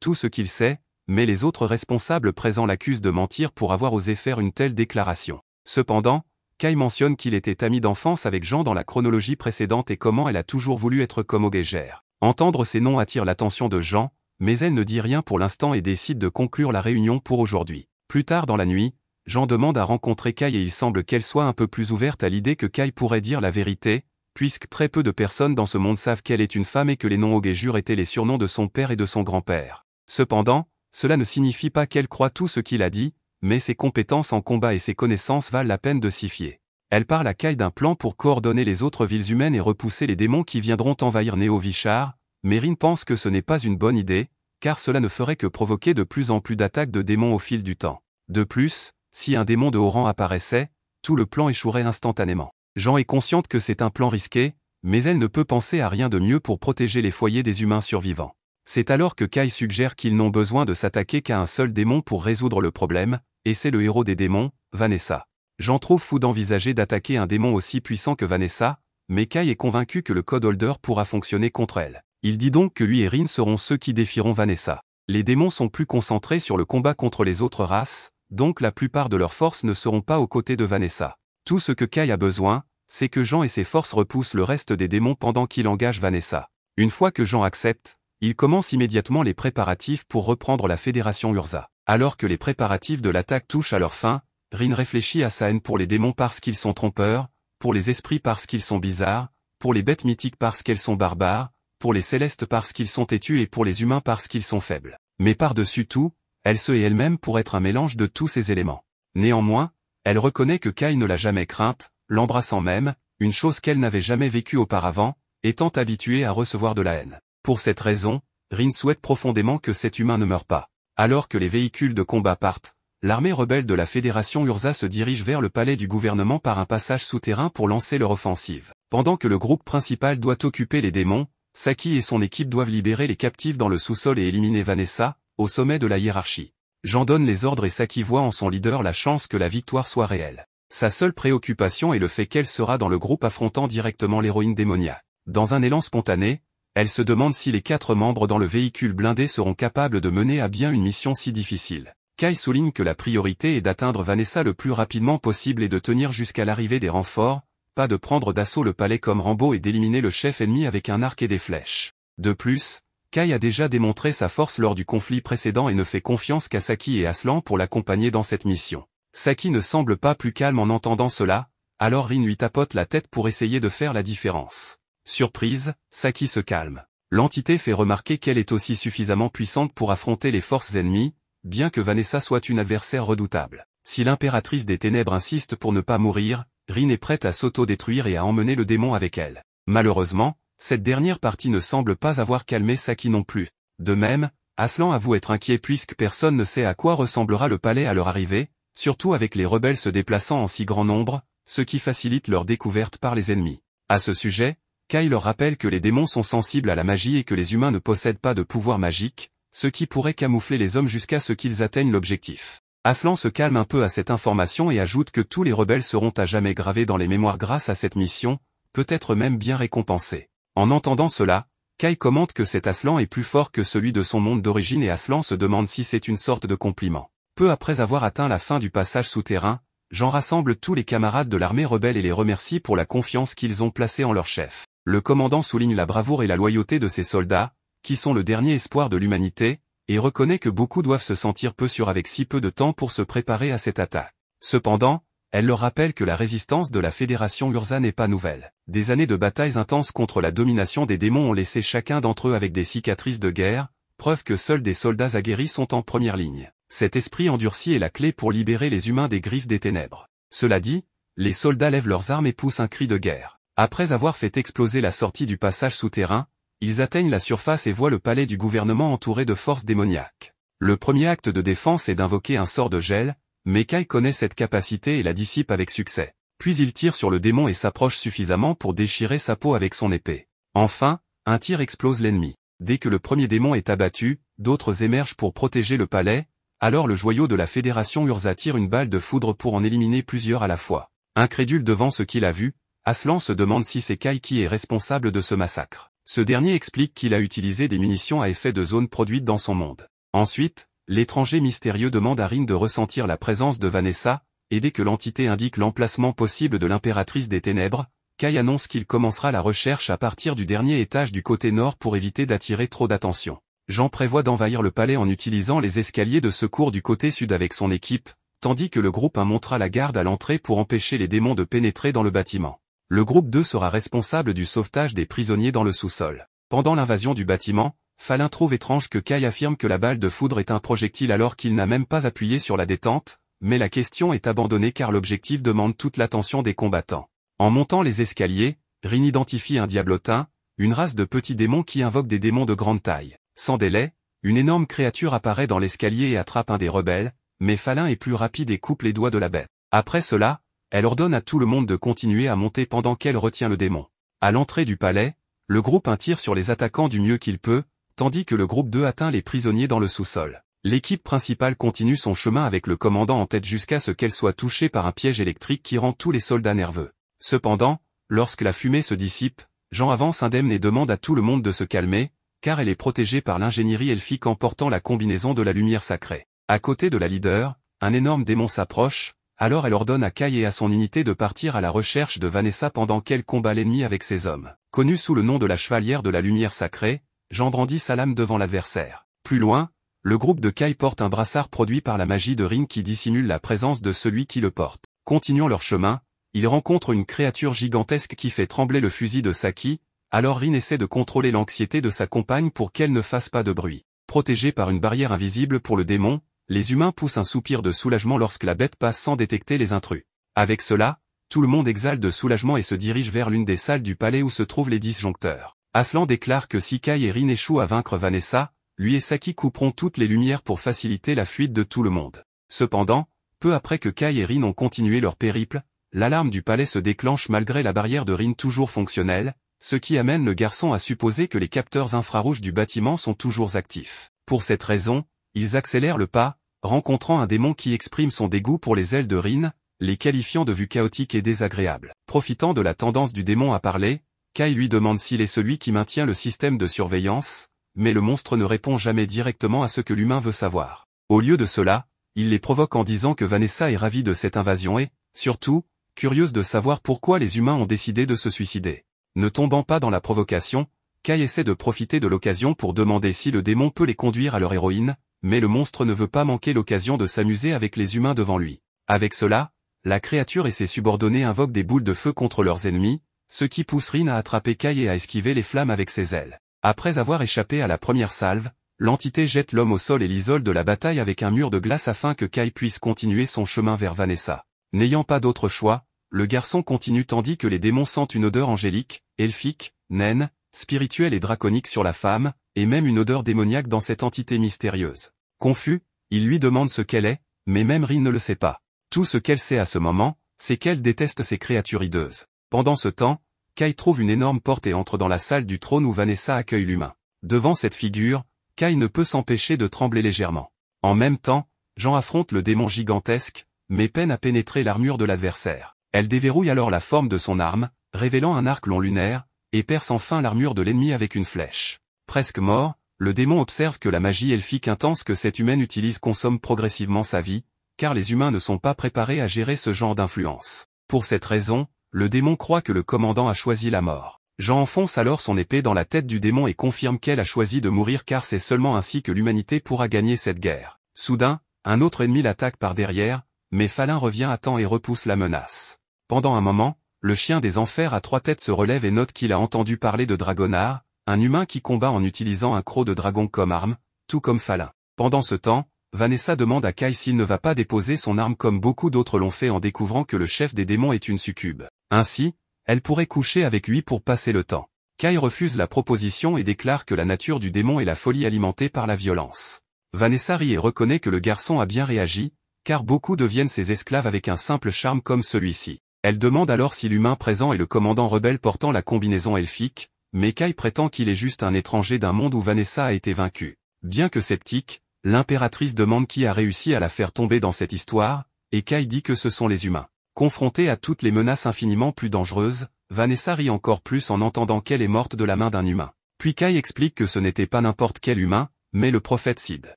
tout ce qu'il sait, mais les autres responsables présents l'accusent de mentir pour avoir osé faire une telle déclaration. Cependant, Kai mentionne qu'il était ami d'enfance avec Jean dans la chronologie précédente et comment elle a toujours voulu être comme Augégère. Entendre ces noms attire l'attention de Jean, mais elle ne dit rien pour l'instant et décide de conclure la réunion pour aujourd'hui. Plus tard dans la nuit, Jean demande à rencontrer Kai et il semble qu'elle soit un peu plus ouverte à l'idée que Kai pourrait dire la vérité, puisque très peu de personnes dans ce monde savent qu'elle est une femme et que les noms Augégure étaient les surnoms de son père et de son grand-père. Cependant, cela ne signifie pas qu'elle croit tout ce qu'il a dit, mais ses compétences en combat et ses connaissances valent la peine de s'y fier. Elle parle à Kai d'un plan pour coordonner les autres villes humaines et repousser les démons qui viendront envahir Néo-Vichar, mais Rin pense que ce n'est pas une bonne idée, car cela ne ferait que provoquer de plus en plus d'attaques de démons au fil du temps. De plus, si un démon de haut rang apparaissait, tout le plan échouerait instantanément. Jean est consciente que c'est un plan risqué, mais elle ne peut penser à rien de mieux pour protéger les foyers des humains survivants. C'est alors que Kai suggère qu'ils n'ont besoin de s'attaquer qu'à un seul démon pour résoudre le problème, et c'est le héros des démons, Vanessa. Jean trouve fou d'envisager d'attaquer un démon aussi puissant que Vanessa, mais Kai est convaincu que le Code Holder pourra fonctionner contre elle. Il dit donc que lui et Rin seront ceux qui défieront Vanessa. Les démons sont plus concentrés sur le combat contre les autres races, donc la plupart de leurs forces ne seront pas aux côtés de Vanessa. Tout ce que Kai a besoin, c'est que Jean et ses forces repoussent le reste des démons pendant qu'il engage Vanessa. Une fois que Jean accepte, il commence immédiatement les préparatifs pour reprendre la Fédération Urza. Alors que les préparatifs de l'attaque touchent à leur fin, Rin réfléchit à sa haine pour les démons parce qu'ils sont trompeurs, pour les esprits parce qu'ils sont bizarres, pour les bêtes mythiques parce qu'elles sont barbares, pour les célestes parce qu'ils sont têtus et pour les humains parce qu'ils sont faibles. Mais par-dessus tout, elle se hait elle-même pour être un mélange de tous ces éléments. Néanmoins, elle reconnaît que Kai ne l'a jamais crainte, l'embrassant même, une chose qu'elle n'avait jamais vécue auparavant, étant habituée à recevoir de la haine. Pour cette raison, Rin souhaite profondément que cet humain ne meure pas. Alors que les véhicules de combat partent, l'armée rebelle de la Fédération Urza se dirige vers le palais du gouvernement par un passage souterrain pour lancer leur offensive. Pendant que le groupe principal doit occuper les démons, Saki et son équipe doivent libérer les captifs dans le sous-sol et éliminer Vanessa, au sommet de la hiérarchie. Jean donne les ordres et Saki voit en son leader la chance que la victoire soit réelle. Sa seule préoccupation est le fait qu'elle sera dans le groupe affrontant directement l'héroïne démoniaque. Dans un élan spontané, elle se demande si les 4 membres dans le véhicule blindé seront capables de mener à bien une mission si difficile. Kai souligne que la priorité est d'atteindre Vanessa le plus rapidement possible et de tenir jusqu'à l'arrivée des renforts, pas de prendre d'assaut le palais comme Rambo et d'éliminer le chef ennemi avec un arc et des flèches. De plus, Kai a déjà démontré sa force lors du conflit précédent et ne fait confiance qu'à Saki et Aslan pour l'accompagner dans cette mission. Saki ne semble pas plus calme en entendant cela, alors Rin lui tapote la tête pour essayer de faire la différence. Surprise, Saki se calme. L'entité fait remarquer qu'elle est aussi suffisamment puissante pour affronter les forces ennemies, bien que Vanessa soit une adversaire redoutable. Si l'impératrice des ténèbres insiste pour ne pas mourir, Rin est prête à s'auto-détruire et à emmener le démon avec elle. Malheureusement, cette dernière partie ne semble pas avoir calmé Saki non plus. De même, Aslan avoue être inquiet puisque personne ne sait à quoi ressemblera le palais à leur arrivée, surtout avec les rebelles se déplaçant en si grand nombre, ce qui facilite leur découverte par les ennemis. À ce sujet, Kai leur rappelle que les démons sont sensibles à la magie et que les humains ne possèdent pas de pouvoir magique, ce qui pourrait camoufler les hommes jusqu'à ce qu'ils atteignent l'objectif. Aslan se calme un peu à cette information et ajoute que tous les rebelles seront à jamais gravés dans les mémoires grâce à cette mission, peut-être même bien récompensés. En entendant cela, Kai commente que cet Aslan est plus fort que celui de son monde d'origine et Aslan se demande si c'est une sorte de compliment. Peu après avoir atteint la fin du passage souterrain, Jean rassemble tous les camarades de l'armée rebelle et les remercie pour la confiance qu'ils ont placée en leur chef. Le commandant souligne la bravoure et la loyauté de ses soldats, qui sont le dernier espoir de l'humanité, et reconnaît que beaucoup doivent se sentir peu sûrs avec si peu de temps pour se préparer à cette attaque. Cependant, elle leur rappelle que la résistance de la Fédération Urza n'est pas nouvelle. Des années de batailles intenses contre la domination des démons ont laissé chacun d'entre eux avec des cicatrices de guerre, preuve que seuls des soldats aguerris sont en première ligne. Cet esprit endurci est la clé pour libérer les humains des griffes des ténèbres. Cela dit, les soldats lèvent leurs armes et poussent un cri de guerre. Après avoir fait exploser la sortie du passage souterrain, ils atteignent la surface et voient le palais du gouvernement entouré de forces démoniaques. Le premier acte de défense est d'invoquer un sort de gel, mais Kai connaît cette capacité et la dissipe avec succès. Puis il tire sur le démon et s'approche suffisamment pour déchirer sa peau avec son épée. Enfin, un tir explose l'ennemi. Dès que le premier démon est abattu, d'autres émergent pour protéger le palais, alors le joyau de la Fédération Urza tire une balle de foudre pour en éliminer plusieurs à la fois. Incrédule devant ce qu'il a vu, Aslan se demande si c'est Kai qui est responsable de ce massacre. Ce dernier explique qu'il a utilisé des munitions à effet de zone produites dans son monde. Ensuite, l'étranger mystérieux demande à Rin de ressentir la présence de Vanessa, et dès que l'entité indique l'emplacement possible de l'impératrice des ténèbres, Kai annonce qu'il commencera la recherche à partir du dernier étage du côté nord pour éviter d'attirer trop d'attention. Jean prévoit d'envahir le palais en utilisant les escaliers de secours du côté sud avec son équipe, tandis que le groupe 1 montera la garde à l'entrée pour empêcher les démons de pénétrer dans le bâtiment. Le groupe 2 sera responsable du sauvetage des prisonniers dans le sous-sol. Pendant l'invasion du bâtiment, Falin trouve étrange que Kai affirme que la balle de foudre est un projectile alors qu'il n'a même pas appuyé sur la détente, mais la question est abandonnée car l'objectif demande toute l'attention des combattants. En montant les escaliers, Rin identifie un diablotin, une race de petits démons qui invoquent des démons de grande taille. Sans délai, une énorme créature apparaît dans l'escalier et attrape un des rebelles, mais Falin est plus rapide et coupe les doigts de la bête. Après cela, elle ordonne à tout le monde de continuer à monter pendant qu'elle retient le démon. À l'entrée du palais, le groupe 1 tire sur les attaquants du mieux qu'il peut, tandis que le groupe 2 atteint les prisonniers dans le sous-sol. L'équipe principale continue son chemin avec le commandant en tête jusqu'à ce qu'elle soit touchée par un piège électrique qui rend tous les soldats nerveux. Cependant, lorsque la fumée se dissipe, Jean avance indemne et demande à tout le monde de se calmer, car elle est protégée par l'ingénierie elfique en portant la combinaison de la lumière sacrée. À côté de la leader, un énorme démon s'approche, alors elle ordonne à Kai et à son unité de partir à la recherche de Vanessa pendant qu'elle combat l'ennemi avec ses hommes. Connue sous le nom de la chevalière de la lumière sacrée, Jean brandit sa lame devant l'adversaire. Plus loin, le groupe de Kai porte un brassard produit par la magie de Rin qui dissimule la présence de celui qui le porte. Continuant leur chemin, ils rencontrent une créature gigantesque qui fait trembler le fusil de Saki, alors Rin essaie de contrôler l'anxiété de sa compagne pour qu'elle ne fasse pas de bruit. Protégée par une barrière invisible pour le démon, les humains poussent un soupir de soulagement lorsque la bête passe sans détecter les intrus. Avec cela, tout le monde exhale de soulagement et se dirige vers l'une des salles du palais où se trouvent les disjoncteurs. Aslan déclare que si Kai et Rin échouent à vaincre Vanessa, lui et Saki couperont toutes les lumières pour faciliter la fuite de tout le monde. Cependant, peu après que Kai et Rin ont continué leur périple, l'alarme du palais se déclenche malgré la barrière de Rin toujours fonctionnelle, ce qui amène le garçon à supposer que les capteurs infrarouges du bâtiment sont toujours actifs. Pour cette raison, ils accélèrent le pas, rencontrant un démon qui exprime son dégoût pour les ailes de Rin, les qualifiant de vue chaotique et désagréable. Profitant de la tendance du démon à parler, Kai lui demande s'il est celui qui maintient le système de surveillance, mais le monstre ne répond jamais directement à ce que l'humain veut savoir. Au lieu de cela, il les provoque en disant que Vanessa est ravie de cette invasion et, surtout, curieuse de savoir pourquoi les humains ont décidé de se suicider. Ne tombant pas dans la provocation, Kai essaie de profiter de l'occasion pour demander si le démon peut les conduire à leur héroïne, mais le monstre ne veut pas manquer l'occasion de s'amuser avec les humains devant lui. Avec cela, la créature et ses subordonnés invoquent des boules de feu contre leurs ennemis, ce qui pousse Rin à attraper Kai et à esquiver les flammes avec ses ailes. Après avoir échappé à la première salve, l'entité jette l'homme au sol et l'isole de la bataille avec un mur de glace afin que Kai puisse continuer son chemin vers Vanessa. N'ayant pas d'autre choix, le garçon continue tandis que les démons sentent une odeur angélique, elfique, naine, spirituelle et draconique sur la femme, et même une odeur démoniaque dans cette entité mystérieuse. Confus, il lui demande ce qu'elle est, mais même Rin ne le sait pas. Tout ce qu'elle sait à ce moment, c'est qu'elle déteste ces créatures hideuses. Pendant ce temps, Kai trouve une énorme porte et entre dans la salle du trône où Vanessa accueille l'humain. Devant cette figure, Kai ne peut s'empêcher de trembler légèrement. En même temps, Jean affronte le démon gigantesque, mais peine à pénétrer l'armure de l'adversaire. Elle déverrouille alors la forme de son arme, révélant un arc long lunaire, et perce enfin l'armure de l'ennemi avec une flèche. Presque mort, le démon observe que la magie elfique intense que cette humaine utilise consomme progressivement sa vie, car les humains ne sont pas préparés à gérer ce genre d'influence. Pour cette raison, le démon croit que le commandant a choisi la mort. Jean enfonce alors son épée dans la tête du démon et confirme qu'elle a choisi de mourir car c'est seulement ainsi que l'humanité pourra gagner cette guerre. Soudain, un autre ennemi l'attaque par derrière, mais Falin revient à temps et repousse la menace. Pendant un moment, le chien des enfers à 3 têtes se relève et note qu'il a entendu parler de Dragonard, un humain qui combat en utilisant un croc de dragon comme arme, tout comme Falin. Pendant ce temps, Vanessa demande à Kai s'il ne va pas déposer son arme comme beaucoup d'autres l'ont fait en découvrant que le chef des démons est une succube. Ainsi, elle pourrait coucher avec lui pour passer le temps. Kai refuse la proposition et déclare que la nature du démon est la folie alimentée par la violence. Vanessa rit et reconnaît que le garçon a bien réagi, car beaucoup deviennent ses esclaves avec un simple charme comme celui-ci. Elle demande alors si l'humain présent est le commandant rebelle portant la combinaison elfique, mais Kai prétend qu'il est juste un étranger d'un monde où Vanessa a été vaincue. Bien que sceptique, l'impératrice demande qui a réussi à la faire tomber dans cette histoire, et Kai dit que ce sont les humains. Confrontée à toutes les menaces infiniment plus dangereuses, Vanessa rit encore plus en entendant qu'elle est morte de la main d'un humain. Puis Kai explique que ce n'était pas n'importe quel humain, mais le prophète Sid.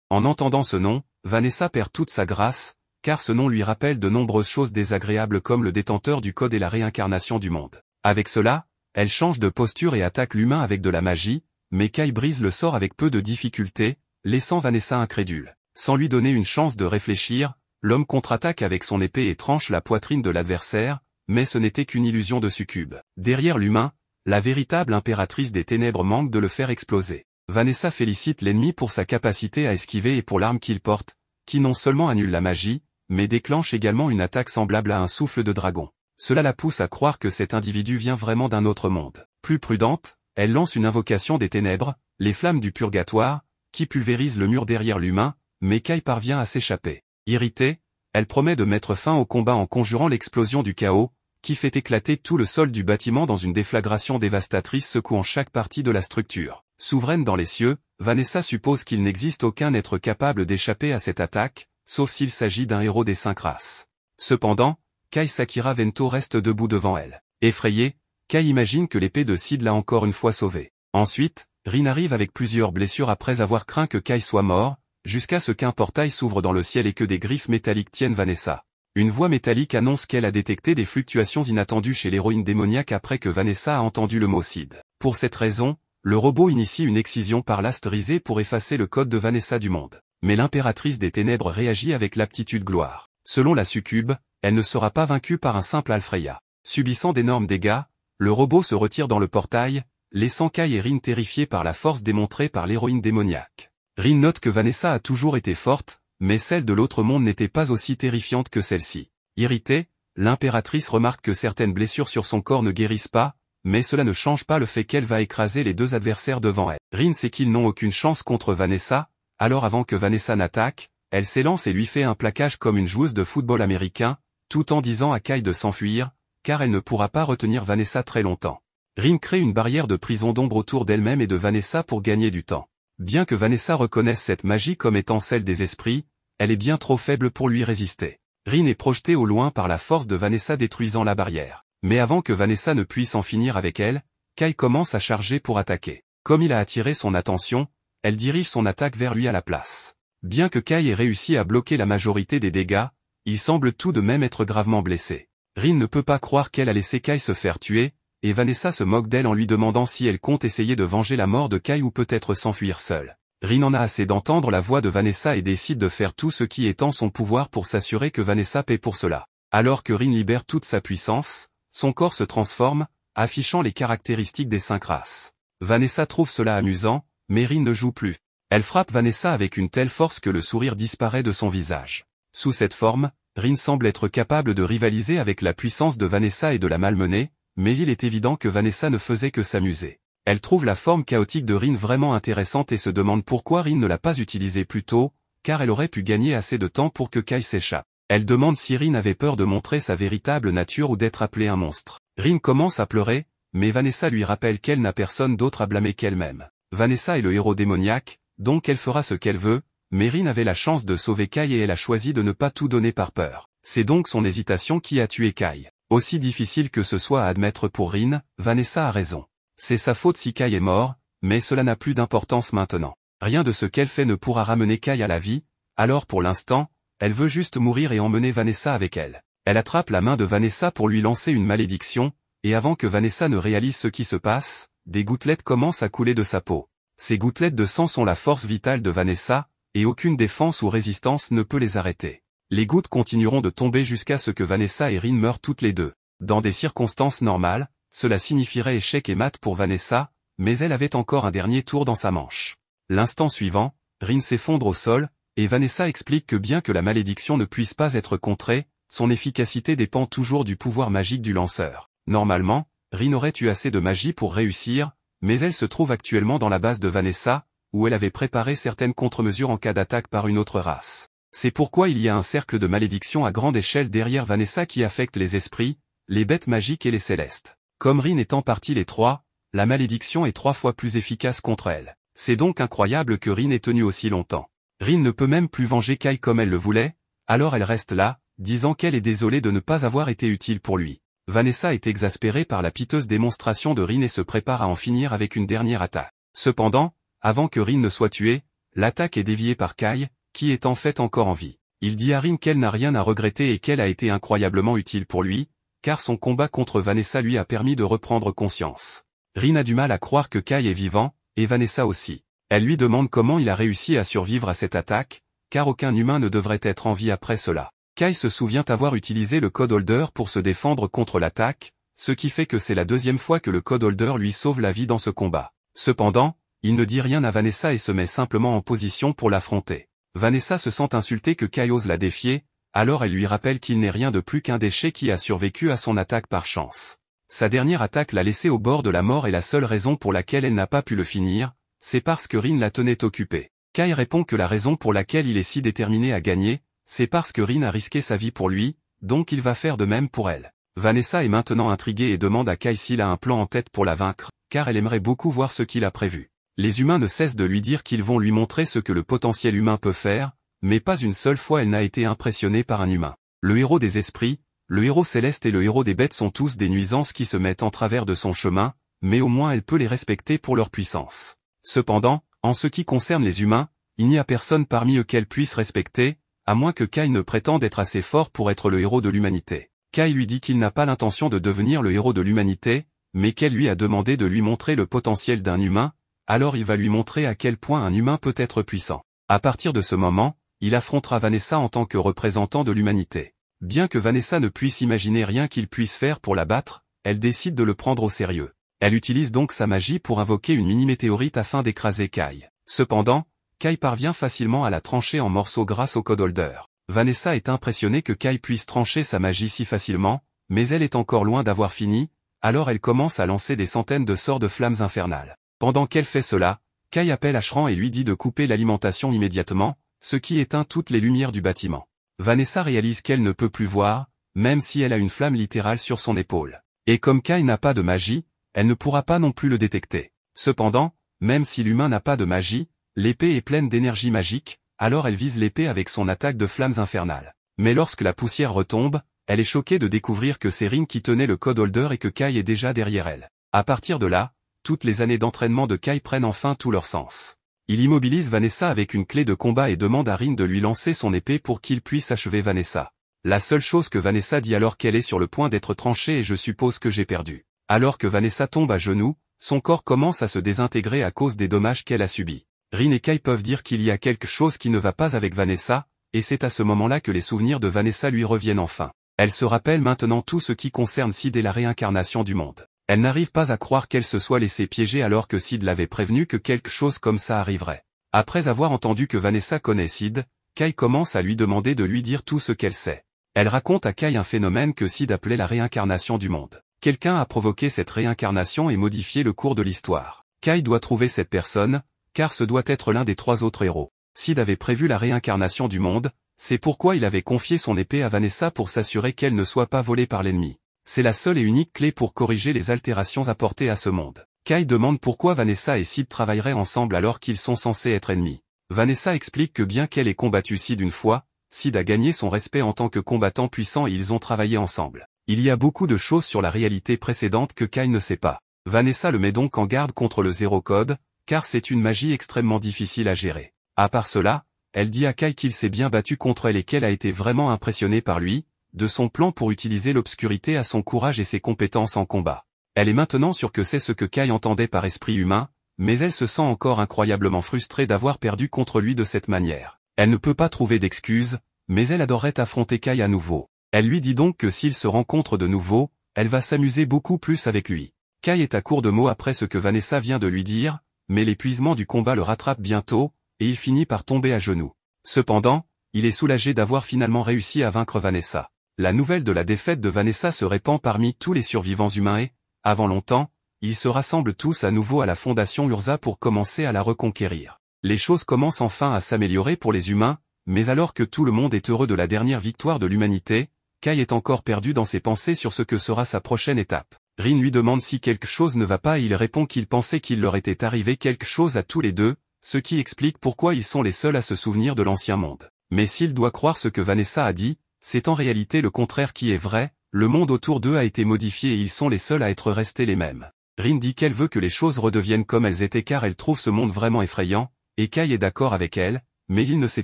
En entendant ce nom, Vanessa perd toute sa grâce, car ce nom lui rappelle de nombreuses choses désagréables comme le détenteur du code et la réincarnation du monde. Avec cela, elle change de posture et attaque l'humain avec de la magie, mais Kai brise le sort avec peu de difficulté, laissant Vanessa incrédule. Sans lui donner une chance de réfléchir, l'homme contre-attaque avec son épée et tranche la poitrine de l'adversaire, mais ce n'était qu'une illusion de succube. Derrière l'humain, la véritable impératrice des ténèbres manque de le faire exploser. Vanessa félicite l'ennemi pour sa capacité à esquiver et pour l'arme qu'il porte, qui non seulement annule la magie, mais déclenche également une attaque semblable à un souffle de dragon. Cela la pousse à croire que cet individu vient vraiment d'un autre monde. Plus prudente, elle lance une invocation des ténèbres, les flammes du purgatoire, qui pulvérisent le mur derrière l'humain, mais Kai parvient à s'échapper. Irritée, elle promet de mettre fin au combat en conjurant l'explosion du chaos, qui fait éclater tout le sol du bâtiment dans une déflagration dévastatrice secouant chaque partie de la structure. Souveraine dans les cieux, Vanessa suppose qu'il n'existe aucun être capable d'échapper à cette attaque, sauf s'il s'agit d'un héros des 5 races. Cependant, Kai Sakura Vento reste debout devant elle. Effrayée, Kai imagine que l'épée de Sid l'a encore une fois sauvée. Ensuite, Rin arrive avec plusieurs blessures après avoir craint que Kai soit mort, jusqu'à ce qu'un portail s'ouvre dans le ciel et que des griffes métalliques tiennent Vanessa. Une voix métallique annonce qu'elle a détecté des fluctuations inattendues chez l'héroïne démoniaque après que Vanessa a entendu le mot Sid. Pour cette raison, le robot initie une excision par l'astérisé pour effacer le code de Vanessa du monde. Mais l'impératrice des ténèbres réagit avec l'aptitude gloire. Selon la succube, elle ne sera pas vaincue par un simple Alfreya. Subissant d'énormes dégâts, le robot se retire dans le portail, laissant Kai et Rin terrifiés par la force démontrée par l'héroïne démoniaque. Rin note que Vanessa a toujours été forte, mais celle de l'autre monde n'était pas aussi terrifiante que celle-ci. Irritée, l'impératrice remarque que certaines blessures sur son corps ne guérissent pas, mais cela ne change pas le fait qu'elle va écraser les 2 adversaires devant elle. Rin sait qu'ils n'ont aucune chance contre Vanessa, alors avant que Vanessa n'attaque, elle s'élance et lui fait un plaquage comme une joueuse de football américain, tout en disant à Kai de s'enfuir, car elle ne pourra pas retenir Vanessa très longtemps. Rin crée une barrière de prison d'ombre autour d'elle-même et de Vanessa pour gagner du temps. Bien que Vanessa reconnaisse cette magie comme étant celle des esprits, elle est bien trop faible pour lui résister. Rin est projetée au loin par la force de Vanessa détruisant la barrière. Mais avant que Vanessa ne puisse en finir avec elle, Kai commence à charger pour attaquer. Comme il a attiré son attention, elle dirige son attaque vers lui à la place. Bien que Kai ait réussi à bloquer la majorité des dégâts, il semble tout de même être gravement blessé. Rin ne peut pas croire qu'elle a laissé Kai se faire tuer, et Vanessa se moque d'elle en lui demandant si elle compte essayer de venger la mort de Kai ou peut-être s'enfuir seule. Rin en a assez d'entendre la voix de Vanessa et décide de faire tout ce qui est en son pouvoir pour s'assurer que Vanessa paie pour cela. Alors que Rin libère toute sa puissance, son corps se transforme, affichant les caractéristiques des 5 races. Vanessa trouve cela amusant, mais Rin ne joue plus. Elle frappe Vanessa avec une telle force que le sourire disparaît de son visage. Sous cette forme, Rin semble être capable de rivaliser avec la puissance de Vanessa et de la malmener, mais il est évident que Vanessa ne faisait que s'amuser. Elle trouve la forme chaotique de Rin vraiment intéressante et se demande pourquoi Rin ne l'a pas utilisée plus tôt, car elle aurait pu gagner assez de temps pour que Kai s'échappe. Elle demande si Rin avait peur de montrer sa véritable nature ou d'être appelée un monstre. Rin commence à pleurer, mais Vanessa lui rappelle qu'elle n'a personne d'autre à blâmer qu'elle-même. Vanessa est le héros démoniaque, donc elle fera ce qu'elle veut, mais Rin avait la chance de sauver Kai et elle a choisi de ne pas tout donner par peur. C'est donc son hésitation qui a tué Kai. Aussi difficile que ce soit à admettre pour Rin, Vanessa a raison. C'est sa faute si Kai est mort, mais cela n'a plus d'importance maintenant. Rien de ce qu'elle fait ne pourra ramener Kai à la vie, alors pour l'instant, elle veut juste mourir et emmener Vanessa avec elle. Elle attrape la main de Vanessa pour lui lancer une malédiction, et avant que Vanessa ne réalise ce qui se passe, des gouttelettes commencent à couler de sa peau. Ces gouttelettes de sang sont la force vitale de Vanessa, et aucune défense ou résistance ne peut les arrêter. Les gouttes continueront de tomber jusqu'à ce que Vanessa et Rin meurent toutes les deux. Dans des circonstances normales, cela signifierait échec et mat pour Vanessa, mais elle avait encore un dernier tour dans sa manche. L'instant suivant, Rin s'effondre au sol, et Vanessa explique que bien que la malédiction ne puisse pas être contrée, son efficacité dépend toujours du pouvoir magique du lanceur. Normalement, Rin aurait eu assez de magie pour réussir, mais elle se trouve actuellement dans la base de Vanessa, où elle avait préparé certaines contre-mesures en cas d'attaque par une autre race. C'est pourquoi il y a un cercle de malédiction à grande échelle derrière Vanessa qui affecte les esprits, les bêtes magiques et les célestes. Comme Rin est en partie les 3, la malédiction est 3 fois plus efficace contre elle. C'est donc incroyable que Rin ait tenu aussi longtemps. Rin ne peut même plus venger Kai comme elle le voulait, alors elle reste là, disant qu'elle est désolée de ne pas avoir été utile pour lui. Vanessa est exaspérée par la piteuse démonstration de Rin et se prépare à en finir avec une dernière attaque. Cependant, avant que Rin ne soit tuée, l'attaque est déviée par Kai, qui est en fait encore en vie. Il dit à Rin qu'elle n'a rien à regretter et qu'elle a été incroyablement utile pour lui, car son combat contre Vanessa lui a permis de reprendre conscience. Rin a du mal à croire que Kai est vivant, et Vanessa aussi. Elle lui demande comment il a réussi à survivre à cette attaque, car aucun humain ne devrait être en vie après cela. Kai se souvient avoir utilisé le code holder pour se défendre contre l'attaque, ce qui fait que c'est la deuxième fois que le code holder lui sauve la vie dans ce combat. Cependant, il ne dit rien à Vanessa et se met simplement en position pour l'affronter. Vanessa se sent insultée que Kai ose la défier, alors elle lui rappelle qu'il n'est rien de plus qu'un déchet qui a survécu à son attaque par chance. Sa dernière attaque l'a laissé au bord de la mort et la seule raison pour laquelle elle n'a pas pu le finir, c'est parce que Rin la tenait occupée. Kai répond que la raison pour laquelle il est si déterminé à gagner, c'est parce que Rin a risqué sa vie pour lui, donc il va faire de même pour elle. Vanessa est maintenant intriguée et demande à Kai s'il a un plan en tête pour la vaincre, car elle aimerait beaucoup voir ce qu'il a prévu. Les humains ne cessent de lui dire qu'ils vont lui montrer ce que le potentiel humain peut faire, mais pas une seule fois elle n'a été impressionnée par un humain. Le héros des esprits, le héros céleste et le héros des bêtes sont tous des nuisances qui se mettent en travers de son chemin, mais au moins elle peut les respecter pour leur puissance. Cependant, en ce qui concerne les humains, il n'y a personne parmi eux qu'elle puisse respecter, à moins que Kai ne prétende être assez fort pour être le héros de l'humanité. Kai lui dit qu'il n'a pas l'intention de devenir le héros de l'humanité, mais qu'elle lui a demandé de lui montrer le potentiel d'un humain, alors il va lui montrer à quel point un humain peut être puissant. À partir de ce moment, il affrontera Vanessa en tant que représentant de l'humanité. Bien que Vanessa ne puisse imaginer rien qu'il puisse faire pour la battre, elle décide de le prendre au sérieux. Elle utilise donc sa magie pour invoquer une mini-météorite afin d'écraser Kai. Cependant, Kai parvient facilement à la trancher en morceaux grâce au code holder. Vanessa est impressionnée que Kai puisse trancher sa magie si facilement, mais elle est encore loin d'avoir fini, alors elle commence à lancer des centaines de sorts de flammes infernales. Pendant qu'elle fait cela, Kai appelle Ashran et lui dit de couper l'alimentation immédiatement, ce qui éteint toutes les lumières du bâtiment. Vanessa réalise qu'elle ne peut plus voir, même si elle a une flamme littérale sur son épaule. Et comme Kai n'a pas de magie, elle ne pourra pas non plus le détecter. Cependant, même si l'humain n'a pas de magie, l'épée est pleine d'énergie magique, alors elle vise l'épée avec son attaque de flammes infernales. Mais lorsque la poussière retombe, elle est choquée de découvrir que c'est Rin qui tenait le code holder et que Kai est déjà derrière elle. À partir de là, toutes les années d'entraînement de Kai prennent enfin tout leur sens. Il immobilise Vanessa avec une clé de combat et demande à Rin de lui lancer son épée pour qu'il puisse achever Vanessa. La seule chose que Vanessa dit alors qu'elle est sur le point d'être tranchée est « je suppose que j'ai perdu ». Alors que Vanessa tombe à genoux, son corps commence à se désintégrer à cause des dommages qu'elle a subis. Rin et Kai peuvent dire qu'il y a quelque chose qui ne va pas avec Vanessa, et c'est à ce moment-là que les souvenirs de Vanessa lui reviennent enfin. Elle se rappelle maintenant tout ce qui concerne Sid et la réincarnation du monde. Elle n'arrive pas à croire qu'elle se soit laissée piéger alors que Sid l'avait prévenu que quelque chose comme ça arriverait. Après avoir entendu que Vanessa connaît Sid, Kai commence à lui demander de lui dire tout ce qu'elle sait. Elle raconte à Kai un phénomène que Sid appelait la réincarnation du monde. Quelqu'un a provoqué cette réincarnation et modifié le cours de l'histoire. Kai doit trouver cette personne, car ce doit être l'un des 3 autres héros. Sid avait prévu la réincarnation du monde, c'est pourquoi il avait confié son épée à Vanessa pour s'assurer qu'elle ne soit pas volée par l'ennemi. C'est la seule et unique clé pour corriger les altérations apportées à ce monde. Kai demande pourquoi Vanessa et Sid travailleraient ensemble alors qu'ils sont censés être ennemis. Vanessa explique que bien qu'elle ait combattu Sid une fois, Sid a gagné son respect en tant que combattant puissant et ils ont travaillé ensemble. Il y a beaucoup de choses sur la réalité précédente que Kai ne sait pas. Vanessa le met donc en garde contre le zéro code, car c'est une magie extrêmement difficile à gérer. À part cela, elle dit à Kai qu'il s'est bien battu contre elle et qu'elle a été vraiment impressionnée par lui, de son plan pour utiliser l'obscurité à son courage et ses compétences en combat. Elle est maintenant sûre que c'est ce que Kai entendait par esprit humain, mais elle se sent encore incroyablement frustrée d'avoir perdu contre lui de cette manière. Elle ne peut pas trouver d'excuses, mais elle adorerait affronter Kai à nouveau. Elle lui dit donc que s'ils se rencontrent de nouveau, elle va s'amuser beaucoup plus avec lui. Kai est à court de mots après ce que Vanessa vient de lui dire, mais l'épuisement du combat le rattrape bientôt, et il finit par tomber à genoux. Cependant, il est soulagé d'avoir finalement réussi à vaincre Vanessa. La nouvelle de la défaite de Vanessa se répand parmi tous les survivants humains et, avant longtemps, ils se rassemblent tous à nouveau à la Fondation Urza pour commencer à la reconquérir. Les choses commencent enfin à s'améliorer pour les humains, mais alors que tout le monde est heureux de la dernière victoire de l'humanité, Kai est encore perdu dans ses pensées sur ce que sera sa prochaine étape. Rin lui demande si quelque chose ne va pas et il répond qu'il pensait qu'il leur était arrivé quelque chose à tous les deux, ce qui explique pourquoi ils sont les seuls à se souvenir de l'ancien monde. Mais s'il doit croire ce que Vanessa a dit, c'est en réalité le contraire qui est vrai, le monde autour d'eux a été modifié et ils sont les seuls à être restés les mêmes. Rin dit qu'elle veut que les choses redeviennent comme elles étaient car elle trouve ce monde vraiment effrayant, et Kai est d'accord avec elle, mais il ne sait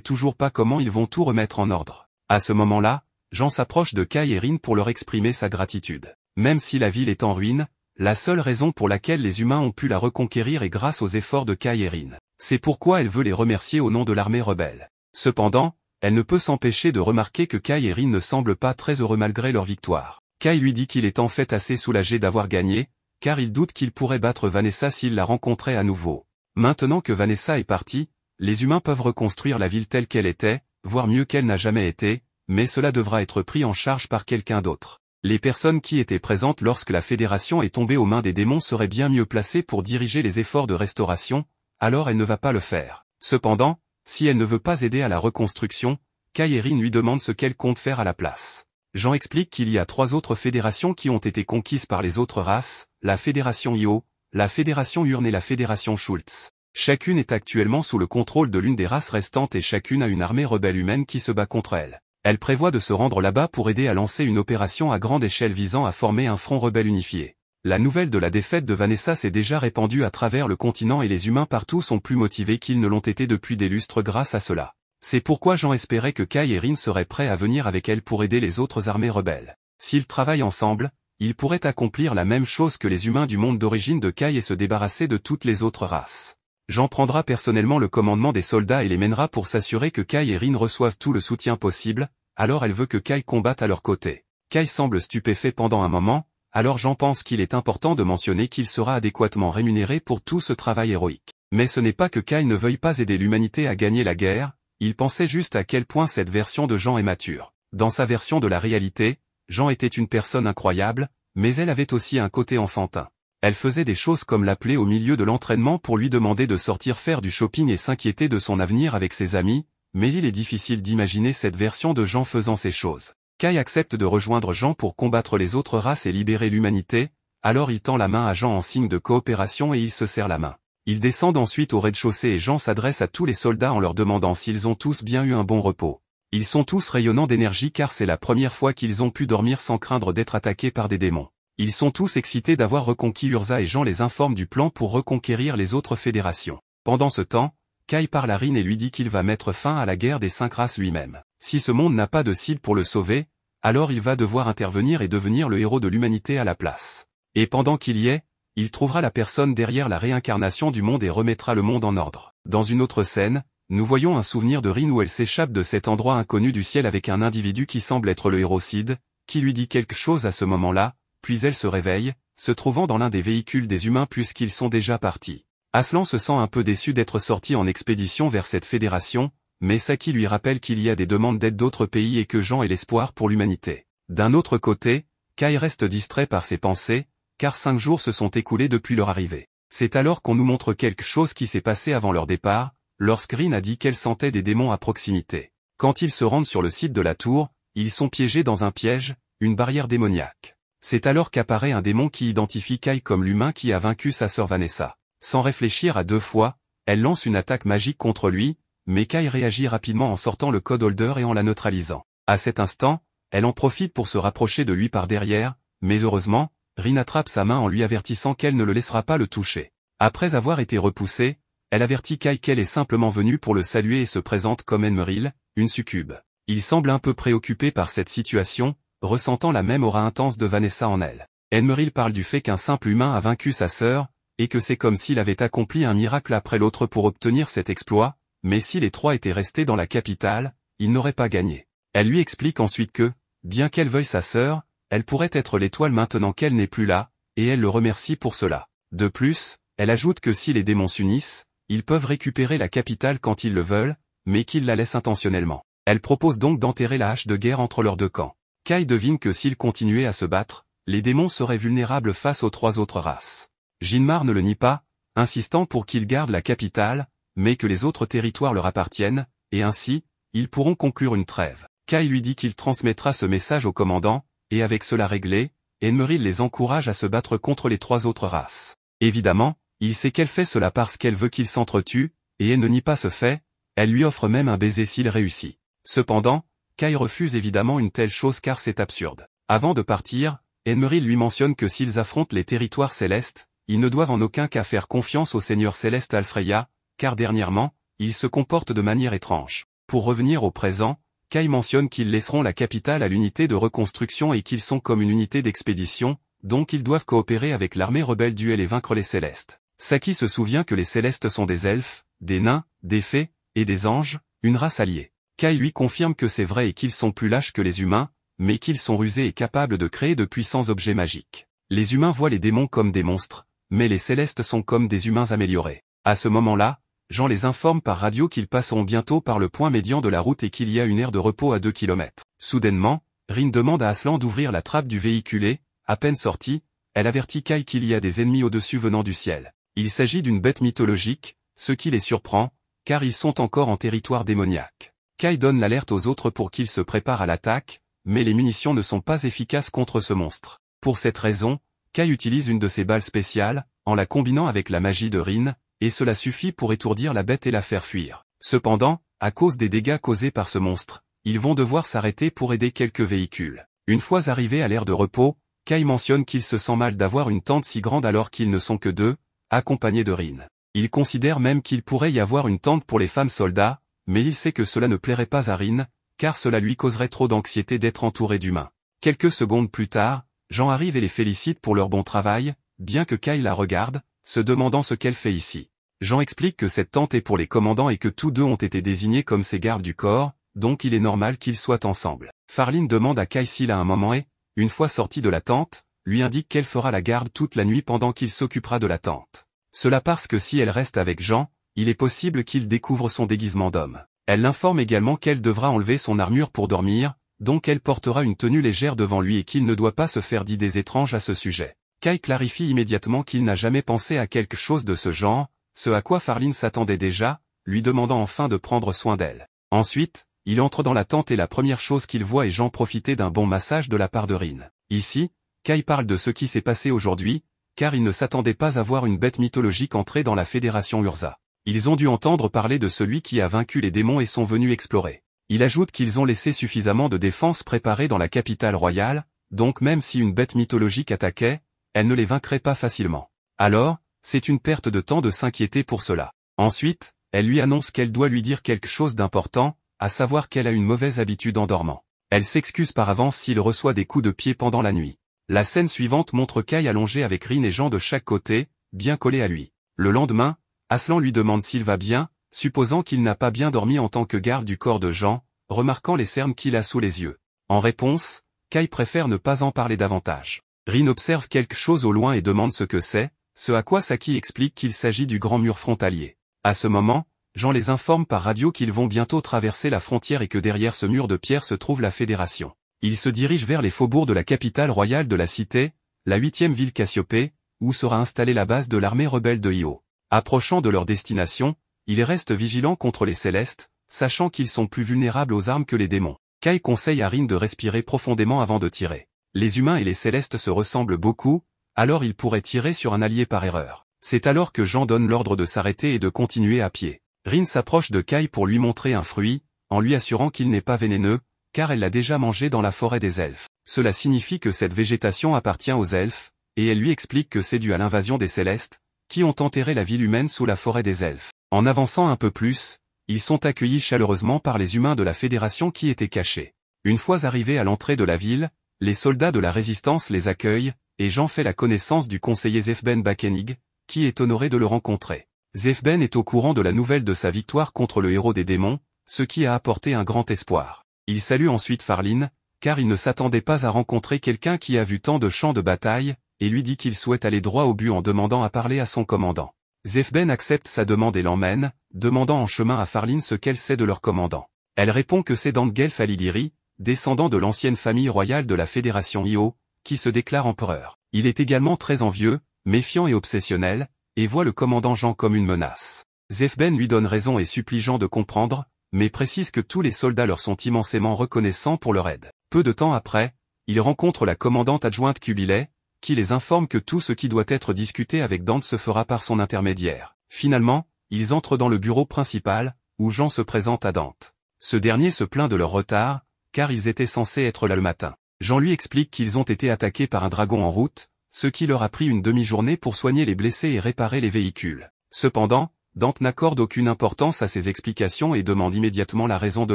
toujours pas comment ils vont tout remettre en ordre. À ce moment-là, Jean s'approche de Kai et Rin pour leur exprimer sa gratitude. Même si la ville est en ruine, la seule raison pour laquelle les humains ont pu la reconquérir est grâce aux efforts de Kai et Rin. C'est pourquoi elle veut les remercier au nom de l'armée rebelle. Cependant, elle ne peut s'empêcher de remarquer que Kai et Rin ne semblent pas très heureux malgré leur victoire. Kai lui dit qu'il est en fait assez soulagé d'avoir gagné, car il doute qu'il pourrait battre Vanessa s'il la rencontrait à nouveau. Maintenant que Vanessa est partie, les humains peuvent reconstruire la ville telle qu'elle était, voire mieux qu'elle n'a jamais été, mais cela devra être pris en charge par quelqu'un d'autre. Les personnes qui étaient présentes lorsque la Fédération est tombée aux mains des démons seraient bien mieux placées pour diriger les efforts de restauration, alors elle ne va pas le faire. Cependant, si elle ne veut pas aider à la reconstruction, Kai et Rin lui demandent ce qu'elle compte faire à la place. Jean explique qu'il y a 3 autres fédérations qui ont été conquises par les autres races, la Fédération Io, la Fédération Urne et la Fédération Schultz. Chacune est actuellement sous le contrôle de l'une des races restantes et chacune a une armée rebelle humaine qui se bat contre elle. Elle prévoit de se rendre là-bas pour aider à lancer une opération à grande échelle visant à former un front rebelle unifié. La nouvelle de la défaite de Vanessa s'est déjà répandue à travers le continent et les humains partout sont plus motivés qu'ils ne l'ont été depuis des lustres grâce à cela. C'est pourquoi Jean espérait que Kai et Rin seraient prêts à venir avec elle pour aider les autres armées rebelles. S'ils travaillent ensemble, ils pourraient accomplir la même chose que les humains du monde d'origine de Kai et se débarrasser de toutes les autres races. Jean prendra personnellement le commandement des soldats et les mènera pour s'assurer que Kai et Rin reçoivent tout le soutien possible, alors elle veut que Kai combatte à leur côté. Kai semble stupéfait pendant un moment, alors Jean pense qu'il est important de mentionner qu'il sera adéquatement rémunéré pour tout ce travail héroïque. Mais ce n'est pas que Kai ne veuille pas aider l'humanité à gagner la guerre, il pensait juste à quel point cette version de Jean est mature. Dans sa version de la réalité, Jean était une personne incroyable, mais elle avait aussi un côté enfantin. Elle faisait des choses comme l'appeler au milieu de l'entraînement pour lui demander de sortir faire du shopping et s'inquiéter de son avenir avec ses amis, mais il est difficile d'imaginer cette version de Jean faisant ces choses. Kai accepte de rejoindre Jean pour combattre les autres races et libérer l'humanité, alors il tend la main à Jean en signe de coopération et ils se serrent la main. Ils descendent ensuite au rez-de-chaussée et Jean s'adresse à tous les soldats en leur demandant s'ils ont tous bien eu un bon repos. Ils sont tous rayonnants d'énergie car c'est la première fois qu'ils ont pu dormir sans craindre d'être attaqués par des démons. Ils sont tous excités d'avoir reconquis Urza et Jean les informe du plan pour reconquérir les autres fédérations. Pendant ce temps, Kai parle à Rin et lui dit qu'il va mettre fin à la guerre des 5 races lui-même. Si ce monde n'a pas de cible pour le sauver, alors il va devoir intervenir et devenir le héros de l'humanité à la place. Et pendant qu'il y est, il trouvera la personne derrière la réincarnation du monde et remettra le monde en ordre. Dans une autre scène, nous voyons un souvenir de Rin où elle s'échappe de cet endroit inconnu du ciel avec un individu qui semble être le héros Sid, qui lui dit quelque chose à ce moment-là, puis elle se réveille, se trouvant dans l'un des véhicules des humains puisqu'ils sont déjà partis. Aslan se sent un peu déçu d'être sorti en expédition vers cette fédération, mais Saki lui rappelle qu'il y a des demandes d'aide d'autres pays et que Jean est l'espoir pour l'humanité. D'un autre côté, Kai reste distrait par ses pensées, car 5 jours se sont écoulés depuis leur arrivée. C'est alors qu'on nous montre quelque chose qui s'est passé avant leur départ, lorsque Rin a dit qu'elle sentait des démons à proximité. Quand ils se rendent sur le site de la tour, ils sont piégés dans un piège, une barrière démoniaque. C'est alors qu'apparaît un démon qui identifie Kai comme l'humain qui a vaincu sa sœur Vanessa. Sans réfléchir à 2 fois, elle lance une attaque magique contre lui, mais Kai réagit rapidement en sortant le code holder et en la neutralisant. À cet instant, elle en profite pour se rapprocher de lui par derrière, mais heureusement, Rin attrape sa main en lui avertissant qu'elle ne le laissera pas le toucher. Après avoir été repoussée, elle avertit Kai qu'elle est simplement venue pour le saluer et se présente comme Enmeril, une succube. Il semble un peu préoccupé par cette situation, ressentant la même aura intense de Vanessa en elle. Enmeril parle du fait qu'un simple humain a vaincu sa sœur, et que c'est comme s'il avait accompli un miracle après l'autre pour obtenir cet exploit, mais si les 3 étaient restés dans la capitale, ils n'auraient pas gagné. Elle lui explique ensuite que, bien qu'elle veuille sa sœur, elle pourrait être l'étoile maintenant qu'elle n'est plus là, et elle le remercie pour cela. De plus, elle ajoute que si les démons s'unissent, ils peuvent récupérer la capitale quand ils le veulent, mais qu'ils la laissent intentionnellement. Elle propose donc d'enterrer la hache de guerre entre leurs 2 camps. Kai devine que s'ils continuaient à se battre, les démons seraient vulnérables face aux 3 autres races. Jinmar ne le nie pas, insistant pour qu'ils gardent la capitale, mais que les autres territoires leur appartiennent, et ainsi, ils pourront conclure une trêve. Kai lui dit qu'il transmettra ce message au commandant, et avec cela réglé, Enmeril les encourage à se battre contre les 3 autres races. Évidemment, il sait qu'elle fait cela parce qu'elle veut qu'ils s'entretuent, et elle ne nie pas ce fait, elle lui offre même un baiser s'il réussit. Cependant, Kai refuse évidemment une telle chose car c'est absurde. Avant de partir, Emery lui mentionne que s'ils affrontent les territoires célestes, ils ne doivent en aucun cas faire confiance au seigneur céleste Alfreya, car dernièrement, il se comporte de manière étrange. Pour revenir au présent, Kai mentionne qu'ils laisseront la capitale à l'unité de reconstruction et qu'ils sont comme une unité d'expédition, donc ils doivent coopérer avec l'armée rebelle duel et vaincre les célestes. Saki se souvient que les célestes sont des elfes, des nains, des fées, et des anges, une race alliée. Kai lui confirme que c'est vrai et qu'ils sont plus lâches que les humains, mais qu'ils sont rusés et capables de créer de puissants objets magiques. Les humains voient les démons comme des monstres, mais les célestes sont comme des humains améliorés. À ce moment-là, Jean les informe par radio qu'ils passeront bientôt par le point médian de la route et qu'il y a une aire de repos à 2 km. Soudainement, Rin demande à Aslan d'ouvrir la trappe du véhicule et, à peine sortie, elle avertit Kai qu'il y a des ennemis au-dessus venant du ciel. Il s'agit d'une bête mythologique, ce qui les surprend, car ils sont encore en territoire démoniaque. Kai donne l'alerte aux autres pour qu'ils se préparent à l'attaque, mais les munitions ne sont pas efficaces contre ce monstre. Pour cette raison, Kai utilise une de ses balles spéciales, en la combinant avec la magie de Rin, et cela suffit pour étourdir la bête et la faire fuir. Cependant, à cause des dégâts causés par ce monstre, ils vont devoir s'arrêter pour aider quelques véhicules. Une fois arrivés à l'aire de repos, Kai mentionne qu'il se sent mal d'avoir une tente si grande alors qu'ils ne sont que 2, accompagnés de Rin. Il considère même qu'il pourrait y avoir une tente pour les femmes soldats, mais il sait que cela ne plairait pas à Rin, car cela lui causerait trop d'anxiété d'être entouré d'humains. Quelques secondes plus tard, Jean arrive et les félicite pour leur bon travail, bien que Kai la regarde, se demandant ce qu'elle fait ici. Jean explique que cette tente est pour les commandants et que tous deux ont été désignés comme ses gardes du corps, donc il est normal qu'ils soient ensemble. Farline demande à Kai s'il a un moment et, une fois sorti de la tente, lui indique qu'elle fera la garde toute la nuit pendant qu'il s'occupera de la tente. Cela parce que si elle reste avec Jean, il est possible qu'il découvre son déguisement d'homme. Elle l'informe également qu'elle devra enlever son armure pour dormir, donc elle portera une tenue légère devant lui et qu'il ne doit pas se faire d'idées étranges à ce sujet. Kai clarifie immédiatement qu'il n'a jamais pensé à quelque chose de ce genre, ce à quoi Farline s'attendait déjà, lui demandant enfin de prendre soin d'elle. Ensuite, il entre dans la tente et la première chose qu'il voit est Jean profiter d'un bon massage de la part de Rin. Ici, Kai parle de ce qui s'est passé aujourd'hui, car il ne s'attendait pas à voir une bête mythologique entrer dans la Fédération Urza. Ils ont dû entendre parler de celui qui a vaincu les démons et sont venus explorer. Il ajoute qu'ils ont laissé suffisamment de défenses préparées dans la capitale royale, donc même si une bête mythologique attaquait, elle ne les vaincrait pas facilement. Alors, c'est une perte de temps de s'inquiéter pour cela. Ensuite, elle lui annonce qu'elle doit lui dire quelque chose d'important, à savoir qu'elle a une mauvaise habitude en dormant. Elle s'excuse par avance s'il reçoit des coups de pied pendant la nuit. La scène suivante montre Kai allongé avec Rin et Jean de chaque côté, bien collés à lui. Le lendemain, Aslan lui demande s'il va bien, supposant qu'il n'a pas bien dormi en tant que garde du corps de Jean, remarquant les cernes qu'il a sous les yeux. En réponse, Kai préfère ne pas en parler davantage. Rin observe quelque chose au loin et demande ce que c'est, ce à quoi Saki explique qu'il s'agit du grand mur frontalier. À ce moment, Jean les informe par radio qu'ils vont bientôt traverser la frontière et que derrière ce mur de pierre se trouve la Fédération. Ils se dirigent vers les faubourgs de la capitale royale de la cité, la 8e ville Cassiopée, où sera installée la base de l'armée rebelle de Io. Approchant de leur destination, ils restent vigilants contre les célestes, sachant qu'ils sont plus vulnérables aux armes que les démons. Kai conseille à Rin de respirer profondément avant de tirer. Les humains et les célestes se ressemblent beaucoup, alors ils pourraient tirer sur un allié par erreur. C'est alors que Jean donne l'ordre de s'arrêter et de continuer à pied. Rin s'approche de Kai pour lui montrer un fruit, en lui assurant qu'il n'est pas vénéneux, car elle l'a déjà mangé dans la forêt des elfes. Cela signifie que cette végétation appartient aux elfes, et elle lui explique que c'est dû à l'invasion des célestes, qui ont enterré la ville humaine sous la forêt des elfes. En avançant un peu plus, ils sont accueillis chaleureusement par les humains de la Fédération qui étaient cachés. Une fois arrivés à l'entrée de la ville, les soldats de la Résistance les accueillent, et Jean fait la connaissance du conseiller Zefben Bakenig, qui est honoré de le rencontrer. Zefben est au courant de la nouvelle de sa victoire contre le héros des démons, ce qui a apporté un grand espoir. Il salue ensuite Farline, car il ne s'attendait pas à rencontrer quelqu'un qui a vu tant de champs de bataille, et lui dit qu'il souhaite aller droit au but en demandant à parler à son commandant. Zefben accepte sa demande et l'emmène, demandant en chemin à Farline ce qu'elle sait de leur commandant. Elle répond que c'est Dangelf Alighieri, descendant de l'ancienne famille royale de la Fédération Io, qui se déclare empereur. Il est également très envieux, méfiant et obsessionnel, et voit le commandant Jean comme une menace. Zefben lui donne raison et supplie Jean de comprendre, mais précise que tous les soldats leur sont immensément reconnaissants pour leur aide. Peu de temps après, il rencontre la commandante adjointe Kubilai, qui les informe que tout ce qui doit être discuté avec Dante se fera par son intermédiaire. Finalement, ils entrent dans le bureau principal, où Jean se présente à Dante. Ce dernier se plaint de leur retard, car ils étaient censés être là le matin. Jean lui explique qu'ils ont été attaqués par un dragon en route, ce qui leur a pris une demi-journée pour soigner les blessés et réparer les véhicules. Cependant, Dante n'accorde aucune importance à ces explications et demande immédiatement la raison de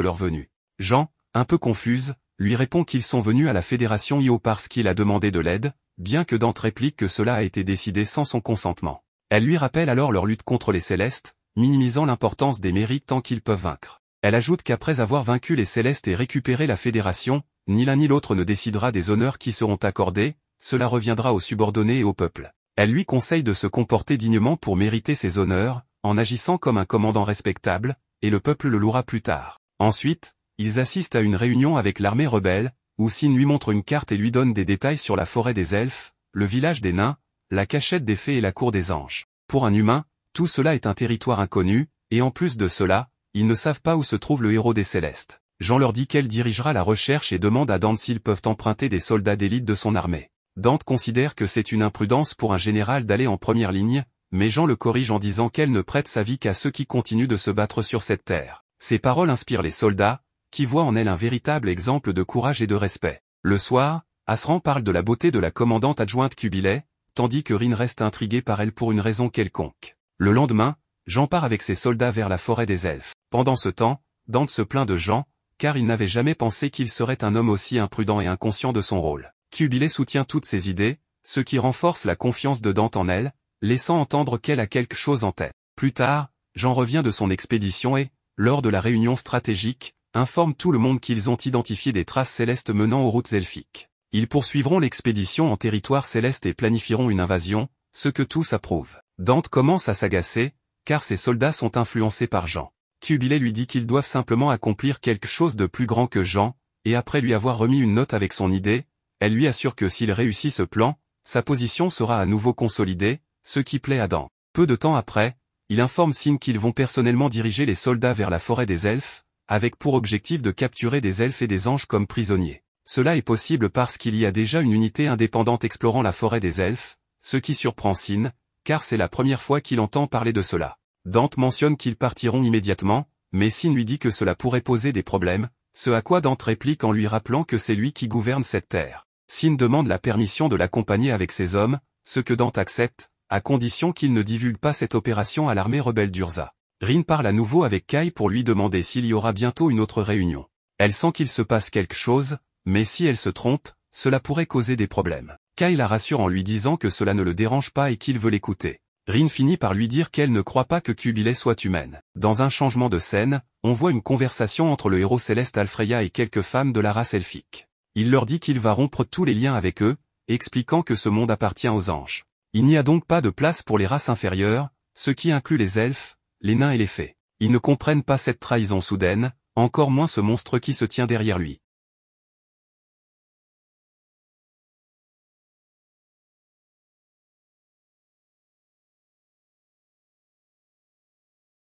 leur venue. Jean, un peu confuse, lui répond qu'ils sont venus à la Fédération Io parce qu'il a demandé de l'aide, bien que Dante réplique que cela a été décidé sans son consentement. Elle lui rappelle alors leur lutte contre les Célestes, minimisant l'importance des mérites tant qu'ils peuvent vaincre. Elle ajoute qu'après avoir vaincu les Célestes et récupéré la Fédération, ni l'un ni l'autre ne décidera des honneurs qui seront accordés, cela reviendra aux subordonnés et au peuple. Elle lui conseille de se comporter dignement pour mériter ces honneurs, en agissant comme un commandant respectable, et le peuple le louera plus tard. Ensuite, ils assistent à une réunion avec l'armée rebelle, où Sin lui montre une carte et lui donne des détails sur la forêt des elfes, le village des nains, la cachette des fées et la cour des anges. Pour un humain, tout cela est un territoire inconnu, et en plus de cela, ils ne savent pas où se trouve le héros des Célestes. Jean leur dit qu'elle dirigera la recherche et demande à Dante s'ils peuvent emprunter des soldats d'élite de son armée. Dante considère que c'est une imprudence pour un général d'aller en première ligne, mais Jean le corrige en disant qu'elle ne prête sa vie qu'à ceux qui continuent de se battre sur cette terre. Ces paroles inspirent les soldats, qui voient en elle un véritable exemple de courage et de respect. Le soir, Asran parle de la beauté de la commandante adjointe Kubilai, tandis que Rin reste intrigué par elle pour une raison quelconque. Le lendemain, Jean part avec ses soldats vers la forêt des elfes. Pendant ce temps, Dante se plaint de Jean, car il n'avait jamais pensé qu'il serait un homme aussi imprudent et inconscient de son rôle. Kubilai soutient toutes ses idées, ce qui renforce la confiance de Dante en elle, laissant entendre qu'elle a quelque chose en tête. Plus tard, Jean revient de son expédition et, lors de la réunion stratégique, informe tout le monde qu'ils ont identifié des traces célestes menant aux routes elfiques. Ils poursuivront l'expédition en territoire céleste et planifieront une invasion, ce que tous approuvent. Dante commence à s'agacer, car ses soldats sont influencés par Jean. Kubilai lui dit qu'ils doivent simplement accomplir quelque chose de plus grand que Jean, et après lui avoir remis une note avec son idée, elle lui assure que s'il réussit ce plan, sa position sera à nouveau consolidée, ce qui plaît à Dante. Peu de temps après, il informe Sin qu'ils vont personnellement diriger les soldats vers la forêt des elfes, avec pour objectif de capturer des elfes et des anges comme prisonniers. Cela est possible parce qu'il y a déjà une unité indépendante explorant la forêt des elfes, ce qui surprend Sin, car c'est la première fois qu'il entend parler de cela. Dante mentionne qu'ils partiront immédiatement, mais Sin lui dit que cela pourrait poser des problèmes, ce à quoi Dante réplique en lui rappelant que c'est lui qui gouverne cette terre. Sin demande la permission de l'accompagner avec ses hommes, ce que Dante accepte, à condition qu'il ne divulgue pas cette opération à l'armée rebelle d'Urza. Rin parle à nouveau avec Kai pour lui demander s'il y aura bientôt une autre réunion. Elle sent qu'il se passe quelque chose, mais si elle se trompe, cela pourrait causer des problèmes. Kai la rassure en lui disant que cela ne le dérange pas et qu'il veut l'écouter. Rin finit par lui dire qu'elle ne croit pas que Kubilai soit humaine. Dans un changement de scène, on voit une conversation entre le héros céleste Alfreya et quelques femmes de la race elfique. Il leur dit qu'il va rompre tous les liens avec eux, expliquant que ce monde appartient aux anges. Il n'y a donc pas de place pour les races inférieures, ce qui inclut les elfes, les nains et les fées. Ils ne comprennent pas cette trahison soudaine, encore moins ce monstre qui se tient derrière lui.